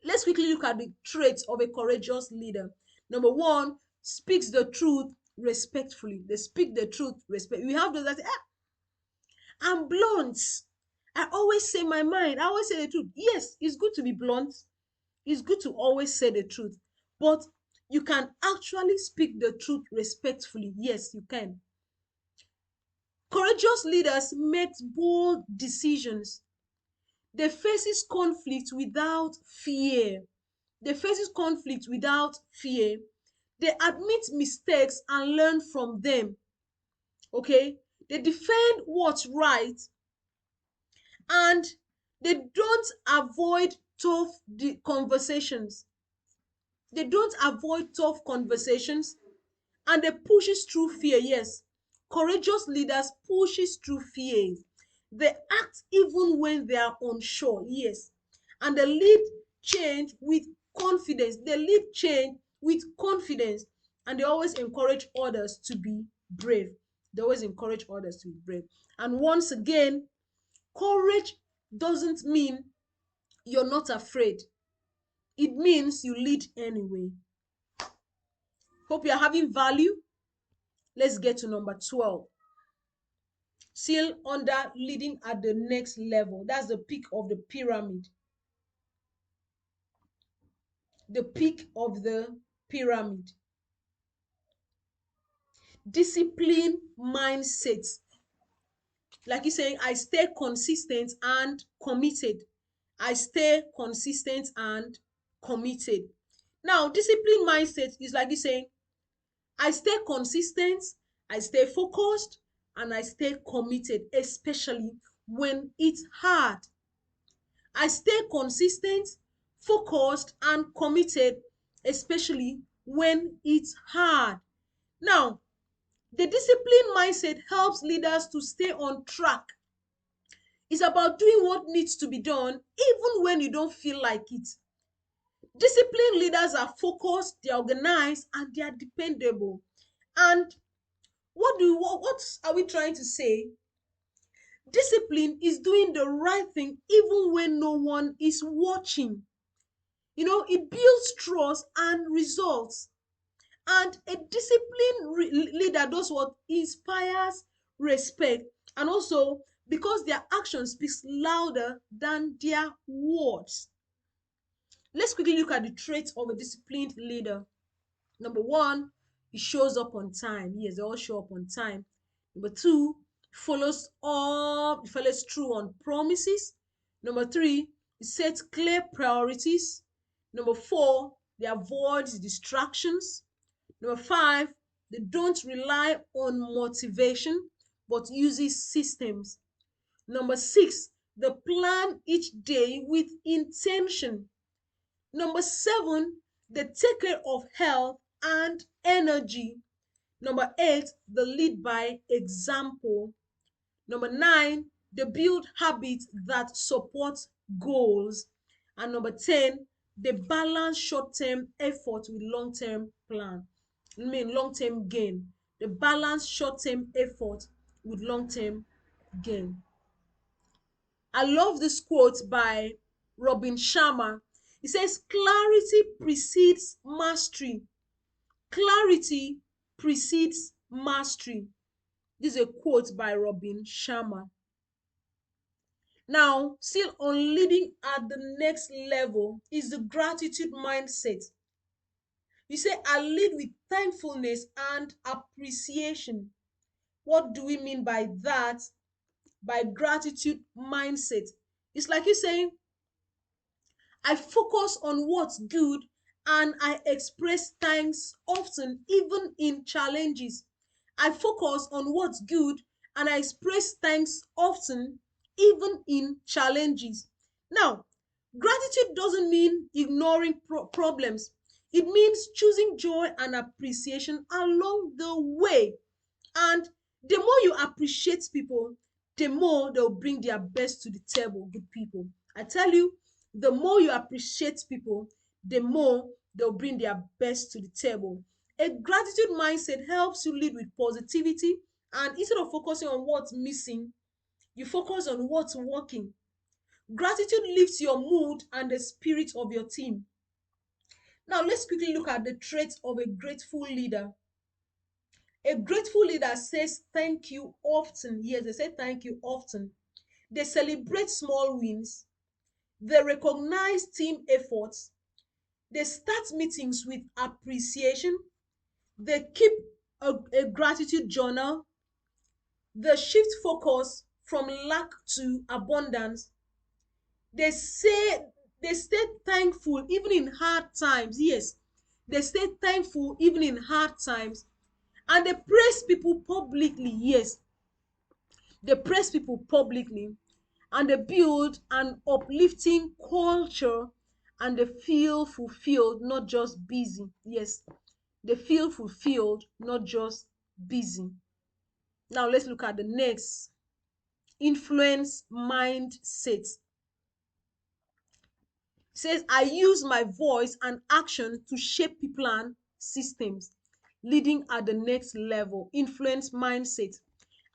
Let's quickly look at the traits of a courageous leader. Number one, speaks the truth respectfully. They speak the truth respectfully. We have those that say, I'm blunt. I always say my mind. I always say the truth. Yes, it's good to be blunt. It's good to always say the truth. But you can actually speak the truth respectfully. Yes, you can. Courageous leaders make bold decisions. They faces conflict without fear. They faces conflict without fear. They admit mistakes and learn from them. Okay? They defend what's right, and they don't avoid tough conversations. They don't avoid tough conversations, and they pushes through fear. Yes, courageous leaders pushes through fears. They act even when they are unsure. Yes, and they lead change with confidence. They lead change with confidence, and they always encourage others to be brave. They always encourage others to be brave. And once again, courage doesn't mean you're not afraid. It means you lead anyway. Hope you're having value. Let's get to number 12. Still under leading at the next level. That's the peak of the pyramid. The peak of the pyramid. Discipline mindset. Like you're saying, I stay consistent and committed. I stay consistent and committed. Now, discipline mindset is like you saying, I stay consistent, I stay focused, and I stay committed, especially when it's hard. I stay consistent, focused, and committed, especially when it's hard. Now, the discipline mindset helps leaders to stay on track. It's about doing what needs to be done, even when you don't feel like it. Disciplined leaders are focused, they're organized, and they are dependable. And what are we trying to say? Discipline is doing the right thing even when no one is watching. It builds trust and results. And a disciplined leader does what? Inspires respect. And also, because their action speaks louder than their words. Let's quickly look at the traits of a disciplined leader. Number one, he shows up on time. Yes, they all show up on time. Number two, follows through on promises. Number three, he sets clear priorities. Number four, they avoid distractions. Number five, they don't rely on motivation but uses systems. Number six, they plan each day with intention. Number seven, they take care of health and energy. Number eight, they lead by example. Number nine, they build habits that support goals. And number 10, they balance short-term effort with long-term plan. I mean long-term gain. They balance short-term effort with long-term gain. I love this quote by Robin Sharma. He says, clarity precedes mastery. Clarity precedes mastery. This is a quote by Robin Sharma. Now, still on leading at the next level is the gratitude mindset. You say, I lead with thankfulness and appreciation. What do we mean by that? By gratitude mindset. It's like you saying, I focus on what's good and I express thanks often, even in challenges. I focus on what's good and I express thanks often, even in challenges. Now, gratitude doesn't mean ignoring problems, it means choosing joy and appreciation along the way. And the more you appreciate people, the more they'll bring their best to the table, good people. I tell you, the more you appreciate people, the more they'll bring their best to the table. A gratitude mindset helps you lead with positivity, and instead of focusing on what's missing, you focus on what's working. Gratitude lifts your mood and the spirit of your team. Now, let's quickly look at the traits of a grateful leader. A grateful leader says thank you often. Yes, they say thank you often. They celebrate small wins. They recognize team efforts. They start meetings with appreciation. They keep a gratitude journal. They shift focus from lack to abundance. They say they stay thankful even in hard times. Yes, they stay thankful even in hard times. And they praise people publicly. Yes, they praise people publicly, and they build an uplifting culture, and they feel fulfilled, not just busy. Yes, they feel fulfilled, not just busy. Now let's look at the next, influence mindset. Says, I use my voice and action to shape people and systems. Leading at the next level, influence mindset.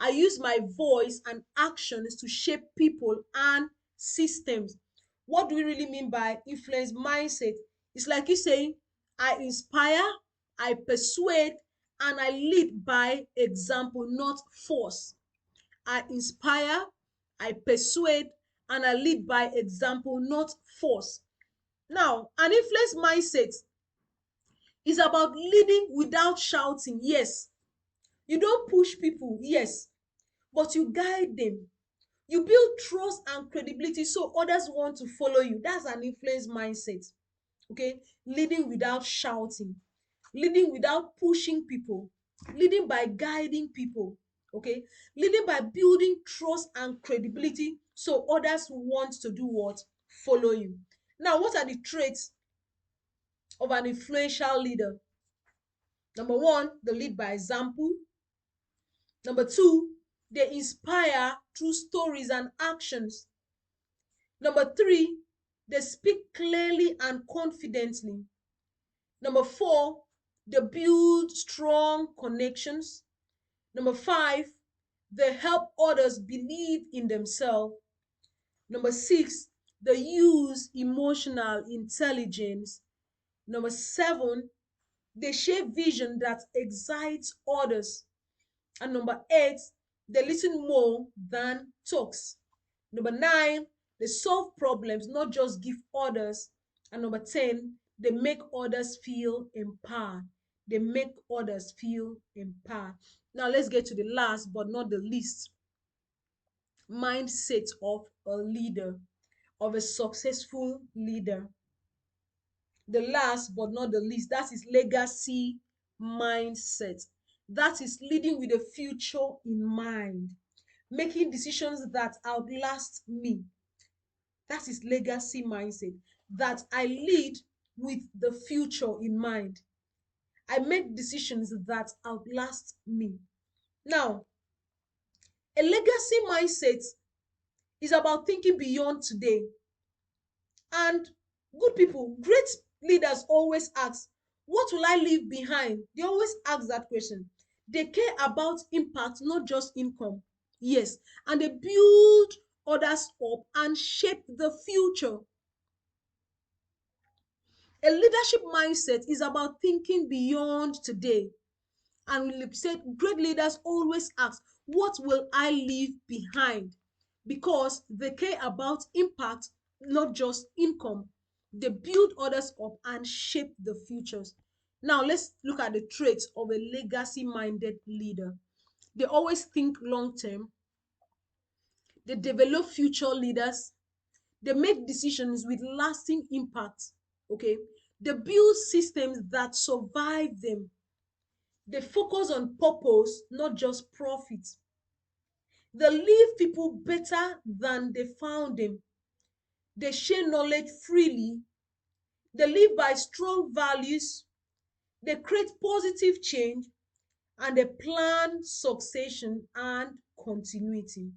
I use my voice and actions to shape people and systems. What do we really mean by influence mindset? It's like you saying, I inspire, I persuade, and I lead by example, not force. I inspire, I persuade, and I lead by example, not force. Now, an influence mindset is about leading without shouting. Yes, you don't push people, yes, but you guide them. You build trust and credibility so others want to follow you. That's an influence mindset. Okay, leading without shouting, leading without pushing people, leading by guiding people. Okay, leading by building trust and credibility so others want to do what? Follow you. Now, what are the traits of an influential leader? Number one, they lead by example. Number two, they inspire through stories and actions. Number three, they speak clearly and confidently. Number four, they build strong connections. Number five, they help others believe in themselves. Number six, they use emotional intelligence. Number seven, they share vision that excites others. And number eight, they listen more than talks. Number nine, they solve problems, not just give orders. And number 10, they make others feel empowered. They make others feel empowered. Now let's get to the last but not the least, mindset of a leader, of a successful leader. The last but not the least, that is legacy mindset. That is leading with the future in mind, making decisions that outlast me. That is legacy mindset. That I lead with the future in mind. I make decisions that outlast me. Now, a legacy mindset is about thinking beyond today. And good people, great leaders always ask, what will I leave behind? They always ask that question. They care about impact, not just income. Yes, and they build others up and shape the future. A leadership mindset is about thinking beyond today. And we said great leaders always ask, what will I leave behind? Because they care about impact, not just income. They build others up and shape the futures. Now let's look at the traits of a legacy minded leader. They always think long term. They develop future leaders. They make decisions with lasting impact. Okay, they build systems that survive them. They focus on purpose, not just profit. They leave people better than they found them. They share knowledge freely. They live by strong values. They create positive change, and they plan succession and continuity.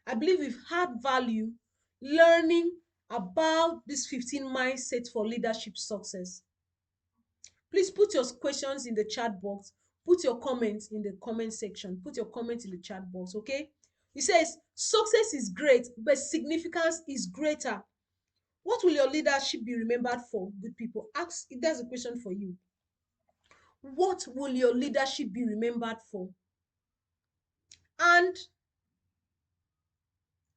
I believe we've had value learning about this 15 mindsets for leadership success. Please put your questions in the chat box. Put your comments in the comment section. Put your comments in the chat box, okay? It says, success is great, but significance is greater. What will your leadership be remembered for, good people? Ask, if there's a question for you. What will your leadership be remembered for? And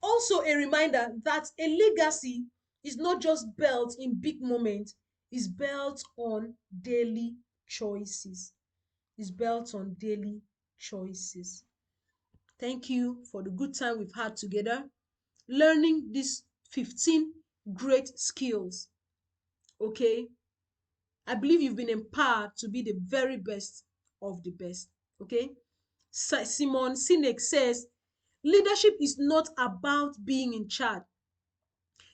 also a reminder that a legacy is not just built in big moments, it's built on daily choices. Is built on daily choices. Thank you for the good time we've had together, learning these 15 great skills. Okay, I believe you've been empowered to be the very best of the best. Okay, Simon Sinek says leadership is not about being in charge,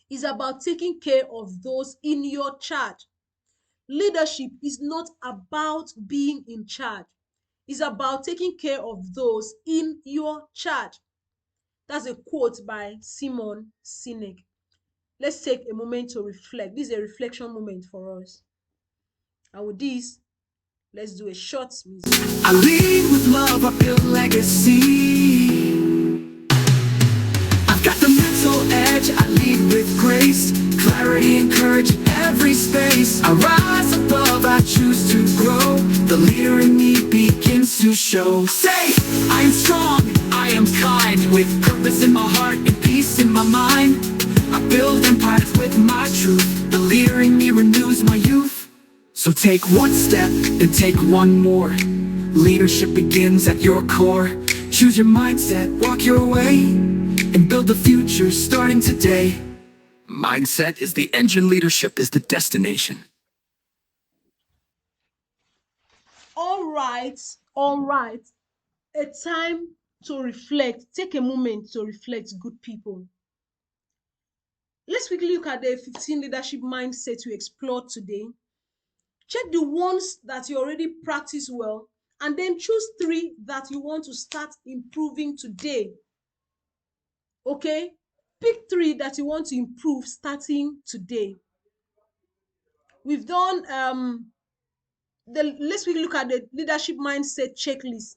it's about taking care of those in your charge. Leadership is not about being in charge, it's about taking care of those in your charge. That's a quote by Simon Sinek. Let's take a moment to reflect. This is a reflection moment for us. And with this, let's do a short music. I lead with love, I build legacy. I've got the mental edge, I lead with grace. Clarity and courage in every space. I rise above, I choose to grow. The leader in me begins to show. Say, I am strong, I am kind. With purpose in my heart and peace in my mind. I build empires with my truth. The leader in me renews my youth. So take one step, then take one more. Leadership begins at your core. Choose your mindset, walk your way, and build the future starting today. Mindset is the engine, leadership is the destination. All right. A time to reflect. Take a moment to reflect, good people. Let's quickly look at the 15 leadership mindsets we explored today. Check the ones that you already practice well, and then choose 3 that you want to start improving today. Okay? Pick 3 that you want to improve starting today. We've done let's quickly look at the leadership mindset checklist.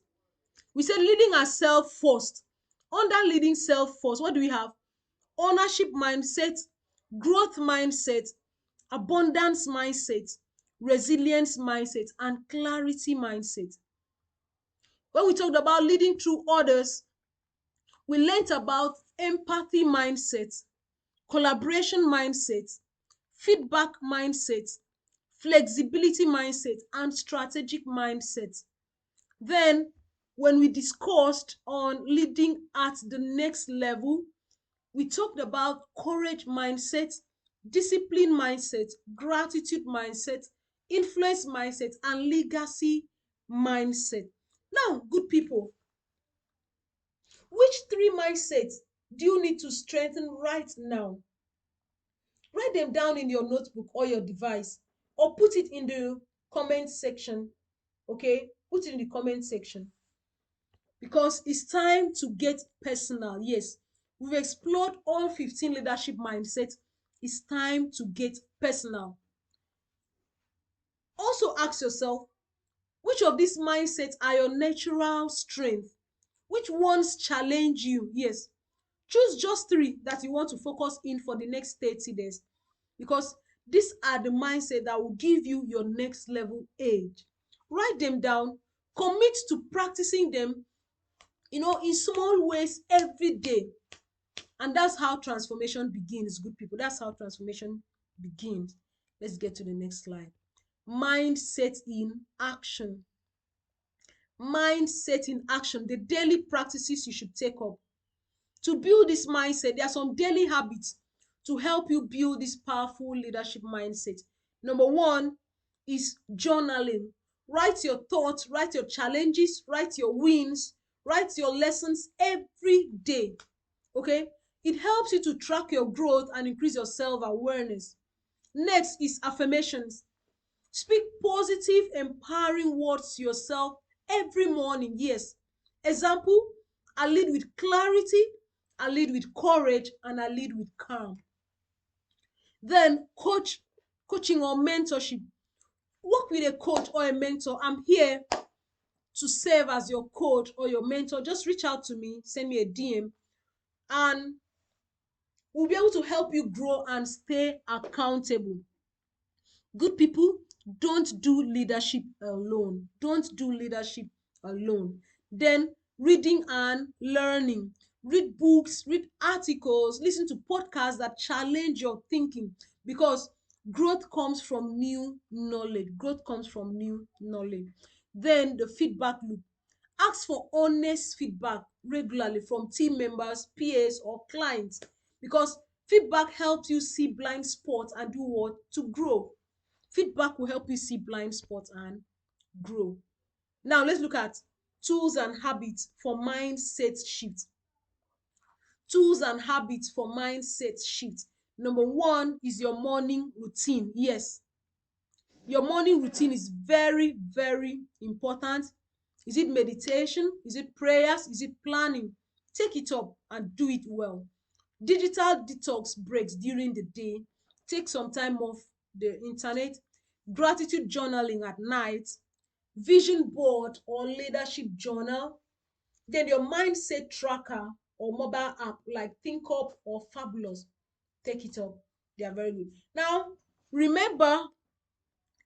We said leading ourselves first. Under leading self first, what do we have? Ownership mindset, growth mindset, abundance mindset, resilience mindset, and clarity mindset. When we talked about leading through others, we learned about empathy mindset, collaboration mindset, feedback mindset, flexibility mindset, and strategic mindset. Then, when we discussed on leading at the next level, we talked about courage mindset, discipline mindset, gratitude mindset, influence mindset, and legacy mindset. Now, good people, which 3 mindsets do you need to strengthen right now? Write them down in your notebook or your device, or put it in the comment section. Okay, put it in the comment section, because it's time to get personal. Yes, we've explored all 15 leadership mindsets, it's time to get personal. Also ask yourself, which of these mindsets are your natural strength? Which ones challenge you? Yes. Choose just three that you want to focus in for the next 30 days, because these are the mindset that will give you your next level edge. Write them down, commit to practicing them, in small ways every day. And that's how transformation begins, good people. That's how transformation begins. Let's get to the next slide. Mindset in action. Mindset in action, the daily practices you should take up. To build this mindset, there are some daily habits to help you build this powerful leadership mindset. Number one is journaling. Write your thoughts, write your challenges, write your wins, write your lessons every day. Okay? It helps you to track your growth and increase your self awareness. Next is affirmations. Speak positive, empowering words to yourself every morning. Yes. Example, I lead with clarity, I lead with courage, and I lead with calm. Then coaching or mentorship. Work with a coach or a mentor. I'm here to serve as your coach or your mentor. Just reach out to me, send me a DM, and we'll be able to help you grow and stay accountable. Good people, don't do leadership alone. Don't do leadership alone. Then reading and learning. Read books, read articles, listen to podcasts that challenge your thinking, because growth comes from new knowledge. Growth comes from new knowledge. Then the feedback loop. Ask for honest feedback regularly from team members, peers, or clients, because feedback helps you see blind spots and do what? To grow. Feedback will help you see blind spots and grow. Now let's look at tools and habits for mindset shift. Tools and habits for mindset shift. Number one is your morning routine. Yes, your morning routine is very, very important. Is it meditation? Is it prayers? Is it planning? Take it up and do it well. Digital detox breaks during the day. Take some time off the internet. Gratitude journaling at night. Vision board or leadership journal. Then your mindset tracker or mobile app like ThinkUp or Fabulous. Take it up. They are very good. Now, remember,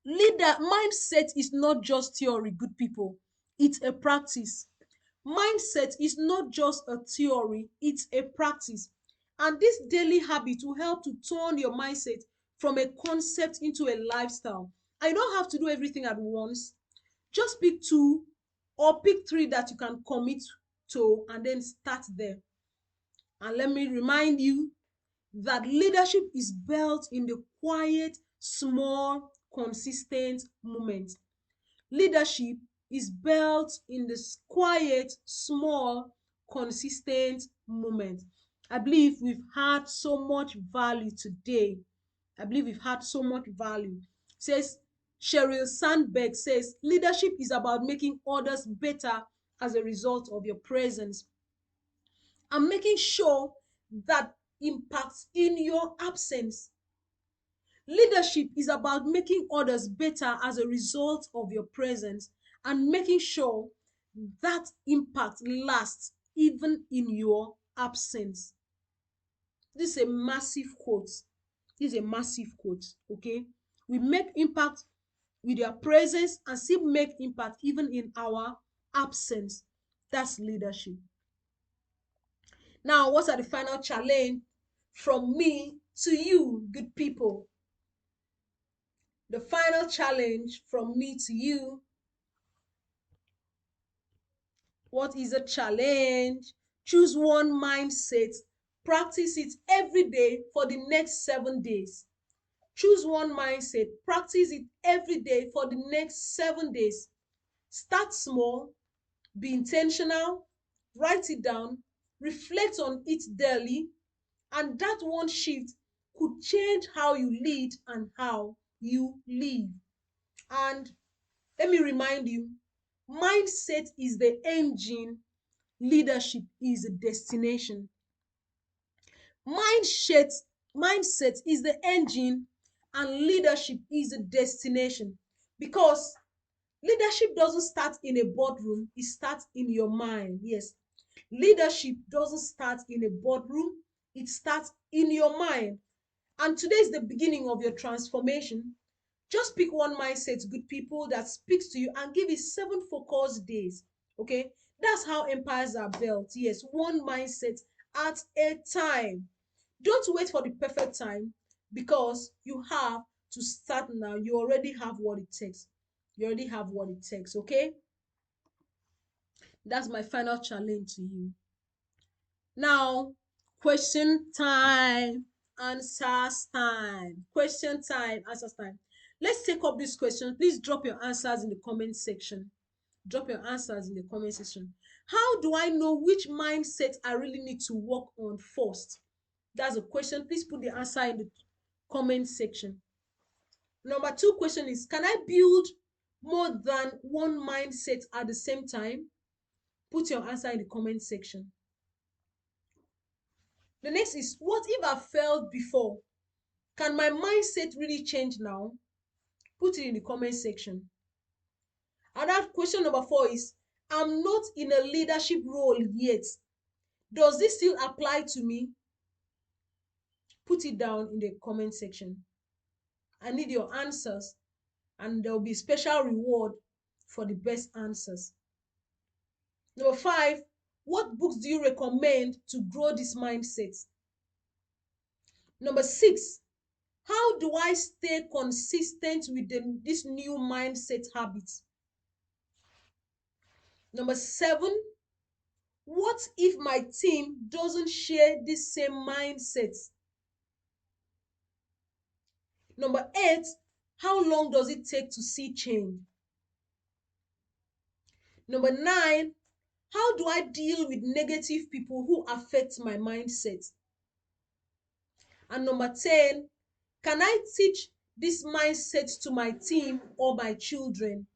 leader mindset is not just theory, good people. It's a practice. Mindset is not just a theory, it's a practice. And this daily habit will help to turn your mindset from a concept into a lifestyle. I don't have to do everything at once. Just pick two or pick three that you can commit to and then start there. And let me remind you that leadership is built in the quiet, small, consistent moments. Leadership is built in this quiet, small, consistent moment. I believe we've had so much value today. I believe we've had so much value. Says Sheryl Sandberg says leadership is about making others better as a result of your presence and making sure that impacts in your absence. Leadership is about making others better as a result of your presence and making sure that impact lasts even in your absence. This is a massive quote. This is a massive quote, okay? We make impact with your presence and still make impact even in our absence. That's leadership. Now, what are the final challenge from me to you, good people? The final challenge from me to you. What is a challenge? Choose one mindset. Practice it every day for the next 7 days. Choose one mindset. Practice it every day for the next 7 days. Start small. Be intentional. Write it down. Reflect on it daily. And that one shift could change how you lead and how you live. And let me remind you, mindset is the engine, leadership is a destination. Mindset, mindset is the engine and leadership is the destination. Because leadership doesn't start in a boardroom, it starts in your mind. Yes, leadership doesn't start in a boardroom, it starts in your mind. And today is the beginning of your transformation. Just pick one mindset, good people, that speaks to you and give it 7 focused days. Okay, that's how empires are built. Yes, one mindset at a time. Don't wait for the perfect time, because you have to start now. You already have what it takes. You already have what it takes. Okay, that's my final challenge to you. Now, question time, answers time. Question time, answers time. Let's take up this question. Please drop your answers in the comment section. Drop your answers in the comment section. How do I know which mindset I really need to work on first? That's a question. Please put the answer in the comment section. Number two question is, can I build more than one mindset at the same time? Put your answer in the comment section. The next is, what if I failed before? Can my mindset really change now? Put it in the comment section. And that question number 4 is, I'm not in a leadership role yet. Does this still apply to me? Put it down in the comment section. I need your answers, and there will be special reward for the best answers. Number 5, what books do you recommend to grow this mindset? Number 6, how do I stay consistent with this new mindset habits? Number 7, what if my team doesn't share this same mindset? Number 8, how long does it take to see change? Number 9, how do I deal with negative people who affect my mindset? And number 10, can I teach this mindset to my team or my children?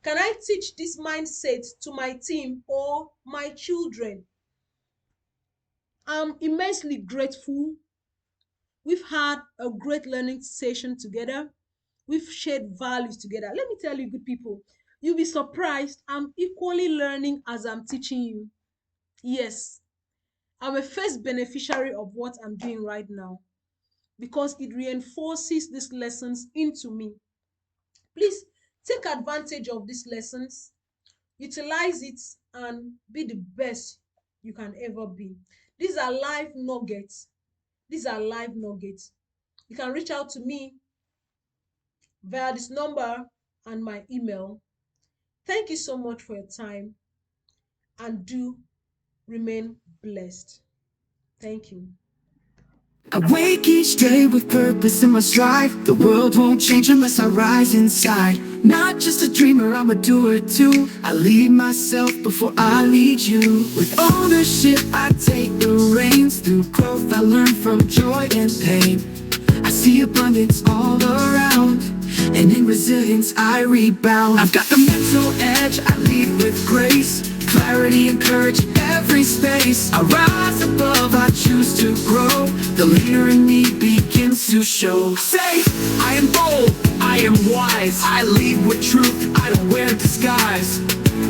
Can I teach this mindset to my team or my children? I'm immensely grateful. We've had a great learning session together. We've shared values together. Let me tell you, good people, you'll be surprised. I'm equally learning as I'm teaching you. Yes, I'm a first beneficiary of what I'm doing right now, because it reinforces these lessons into me. Please take advantage of these lessons, utilize it, and be the best you can ever be. These are life nuggets. These are life nuggets. You can reach out to me via this number and my email. Thank you so much for your time, and do remain blessed. Thank you. I wake each day with purpose in my stride. The world won't change unless I rise inside. Not just a dreamer, I'm a doer too. I lead myself before I lead you. With ownership, I take the reins. Through growth, I learn from joy and pain. I see abundance all around, and in resilience I rebound. I've got the mental edge, I lead with grace. Clarity and courage in every space. I rise above, I choose to grow. The leader in me begins to show. Say, I am bold, I am wise. I lead with truth, I don't wear disguise.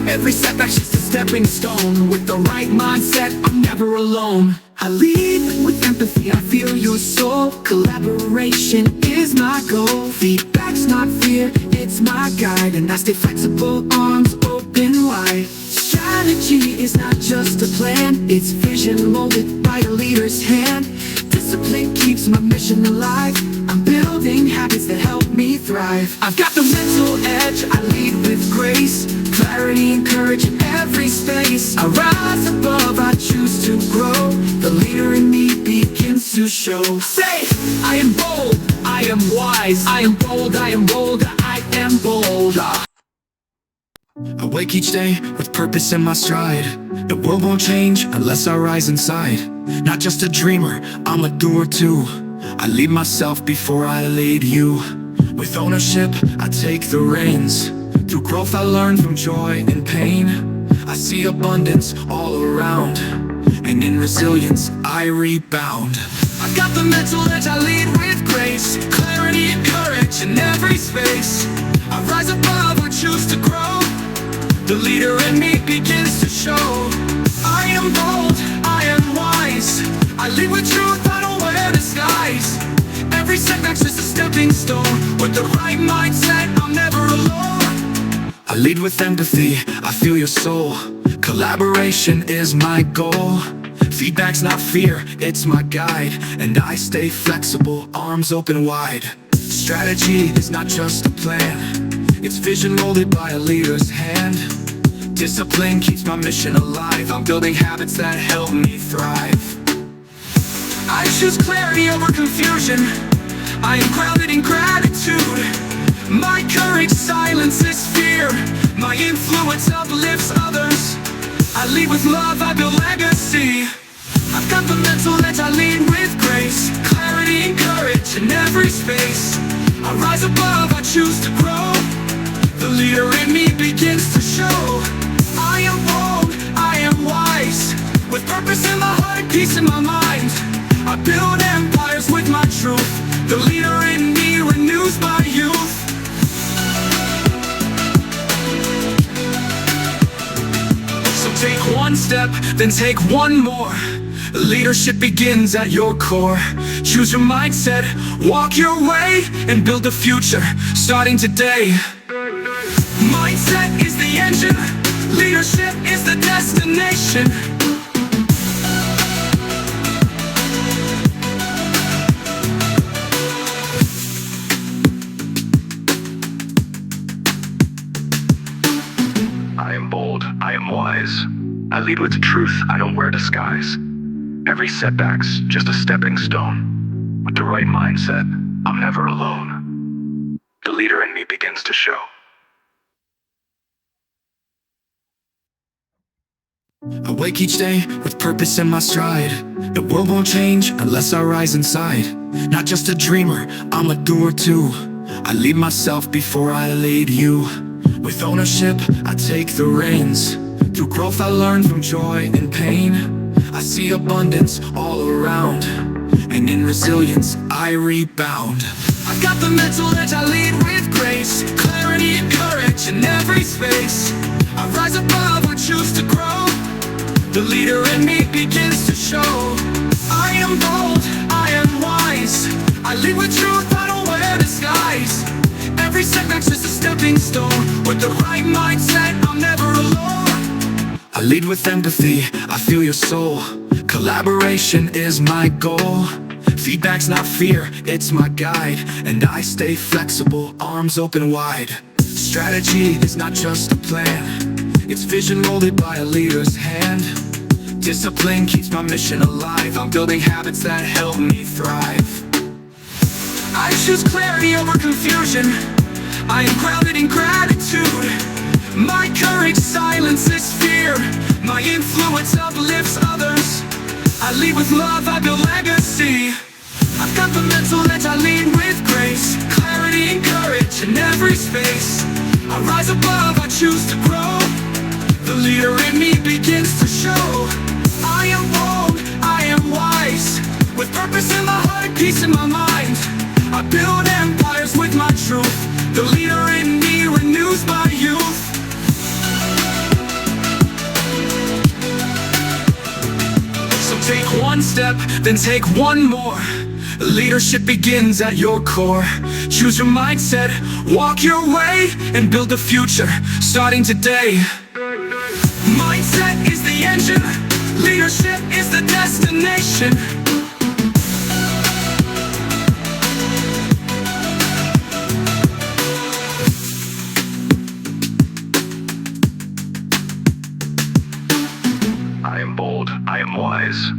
Every setback's just a stepping stone. With the right mindset, I'm never alone. I lead with empathy, I feel your soul. Collaboration is my goal. Feedback's not fear, it's my guide. And I stay flexible, arms open wide. Strategy is not just a plan, it's vision molded by a leader's hand. Discipline keeps my mission alive. I'm building habits that help me thrive. I've got the mental edge, I lead with grace. Clarity and courage in every space. I rise above, I choose to grow. The leader in me begins to show. Say, I am bold, I am wise. I am bold, I am bold, I am bold. I wake each day with purpose in my stride. The world won't change unless I rise inside. Not just a dreamer, I'm a doer too. I lead myself before I lead you. With ownership, I take the reins. Through growth, I learn from joy and pain. I see abundance all around, and in resilience, I rebound. I've got the mental edge, I lead with grace, clarity and courage in every space. I rise above, I choose to grow. The leader in me begins to show. I am bold, I am wise. I lead with truth, I don't wear disguise. Every setback's just a stepping stone. With the right mindset, I'm never alone. I lead with empathy, I feel your soul. Collaboration is my goal. Feedback's not fear, it's my guide. And I stay flexible, arms open wide. Strategy is not just a plan, it's vision molded by a leader's hand. Discipline keeps my mission alive. I'm building habits that help me thrive. I choose clarity over confusion. I am grounded in gratitude. My courage silences fear. My influence uplifts others. I lead with love, I build legacy. I've got the mental edge, I lead with grace, clarity and courage in every space. I rise above, I choose to grow. The leader in me begins to show. I am bold, I am wise. With purpose in my heart and peace in my mind, I build empires with my truth. The leader in me renews my youth. So take one step, then take one more. Leadership begins at your core. Choose your mindset, walk your way, and build the future, starting today. Mindset is the engine, leadership is the destination. I am bold, I am wise. I lead with truth, I don't wear disguise. Every setback's just a stepping stone. With the right mindset, I'm never alone. The leader in me begins to show. I wake each day with purpose in my stride. The world won't change unless I rise inside. Not just a dreamer, I'm a doer too. I lead myself before I lead you. With ownership, I take the reins. Through growth I learn from joy and pain. I see abundance all around, and in resilience I rebound. I've got the mental edge, I lead with grace, clarity and courage in every space. I rise above, I choose to grow. The leader in me begins to show. I am bold, I am wise. I lead with truth, I don't wear disguise. Every setback's just a stepping stone. With the right mindset, I'm never alone. I lead with empathy, I feel your soul. Collaboration is my goal. Feedback's not fear, it's my guide. And I stay flexible, arms open wide. Strategy is not just a plan, it's vision molded by a leader's hand. Discipline keeps my mission alive. I'm building habits that help me thrive. I choose clarity over confusion. I am grounded in gratitude. My courage silences fear. My influence uplifts others. I lead with love, I build legacy. I've got the mental edge, I lead with grace, clarity and courage in every space. I rise above, I choose to grow. The leader in me begins to show. I am bold, I am wise. With purpose in my heart and peace in my mind, I build empires with my truth. The leader in me renews my youth. So take one step, then take one more. Leadership begins at your core. Choose your mindset, walk your way, and build the future, starting today. Mindset is the engine, leadership is the destination. I am bold, I am wise.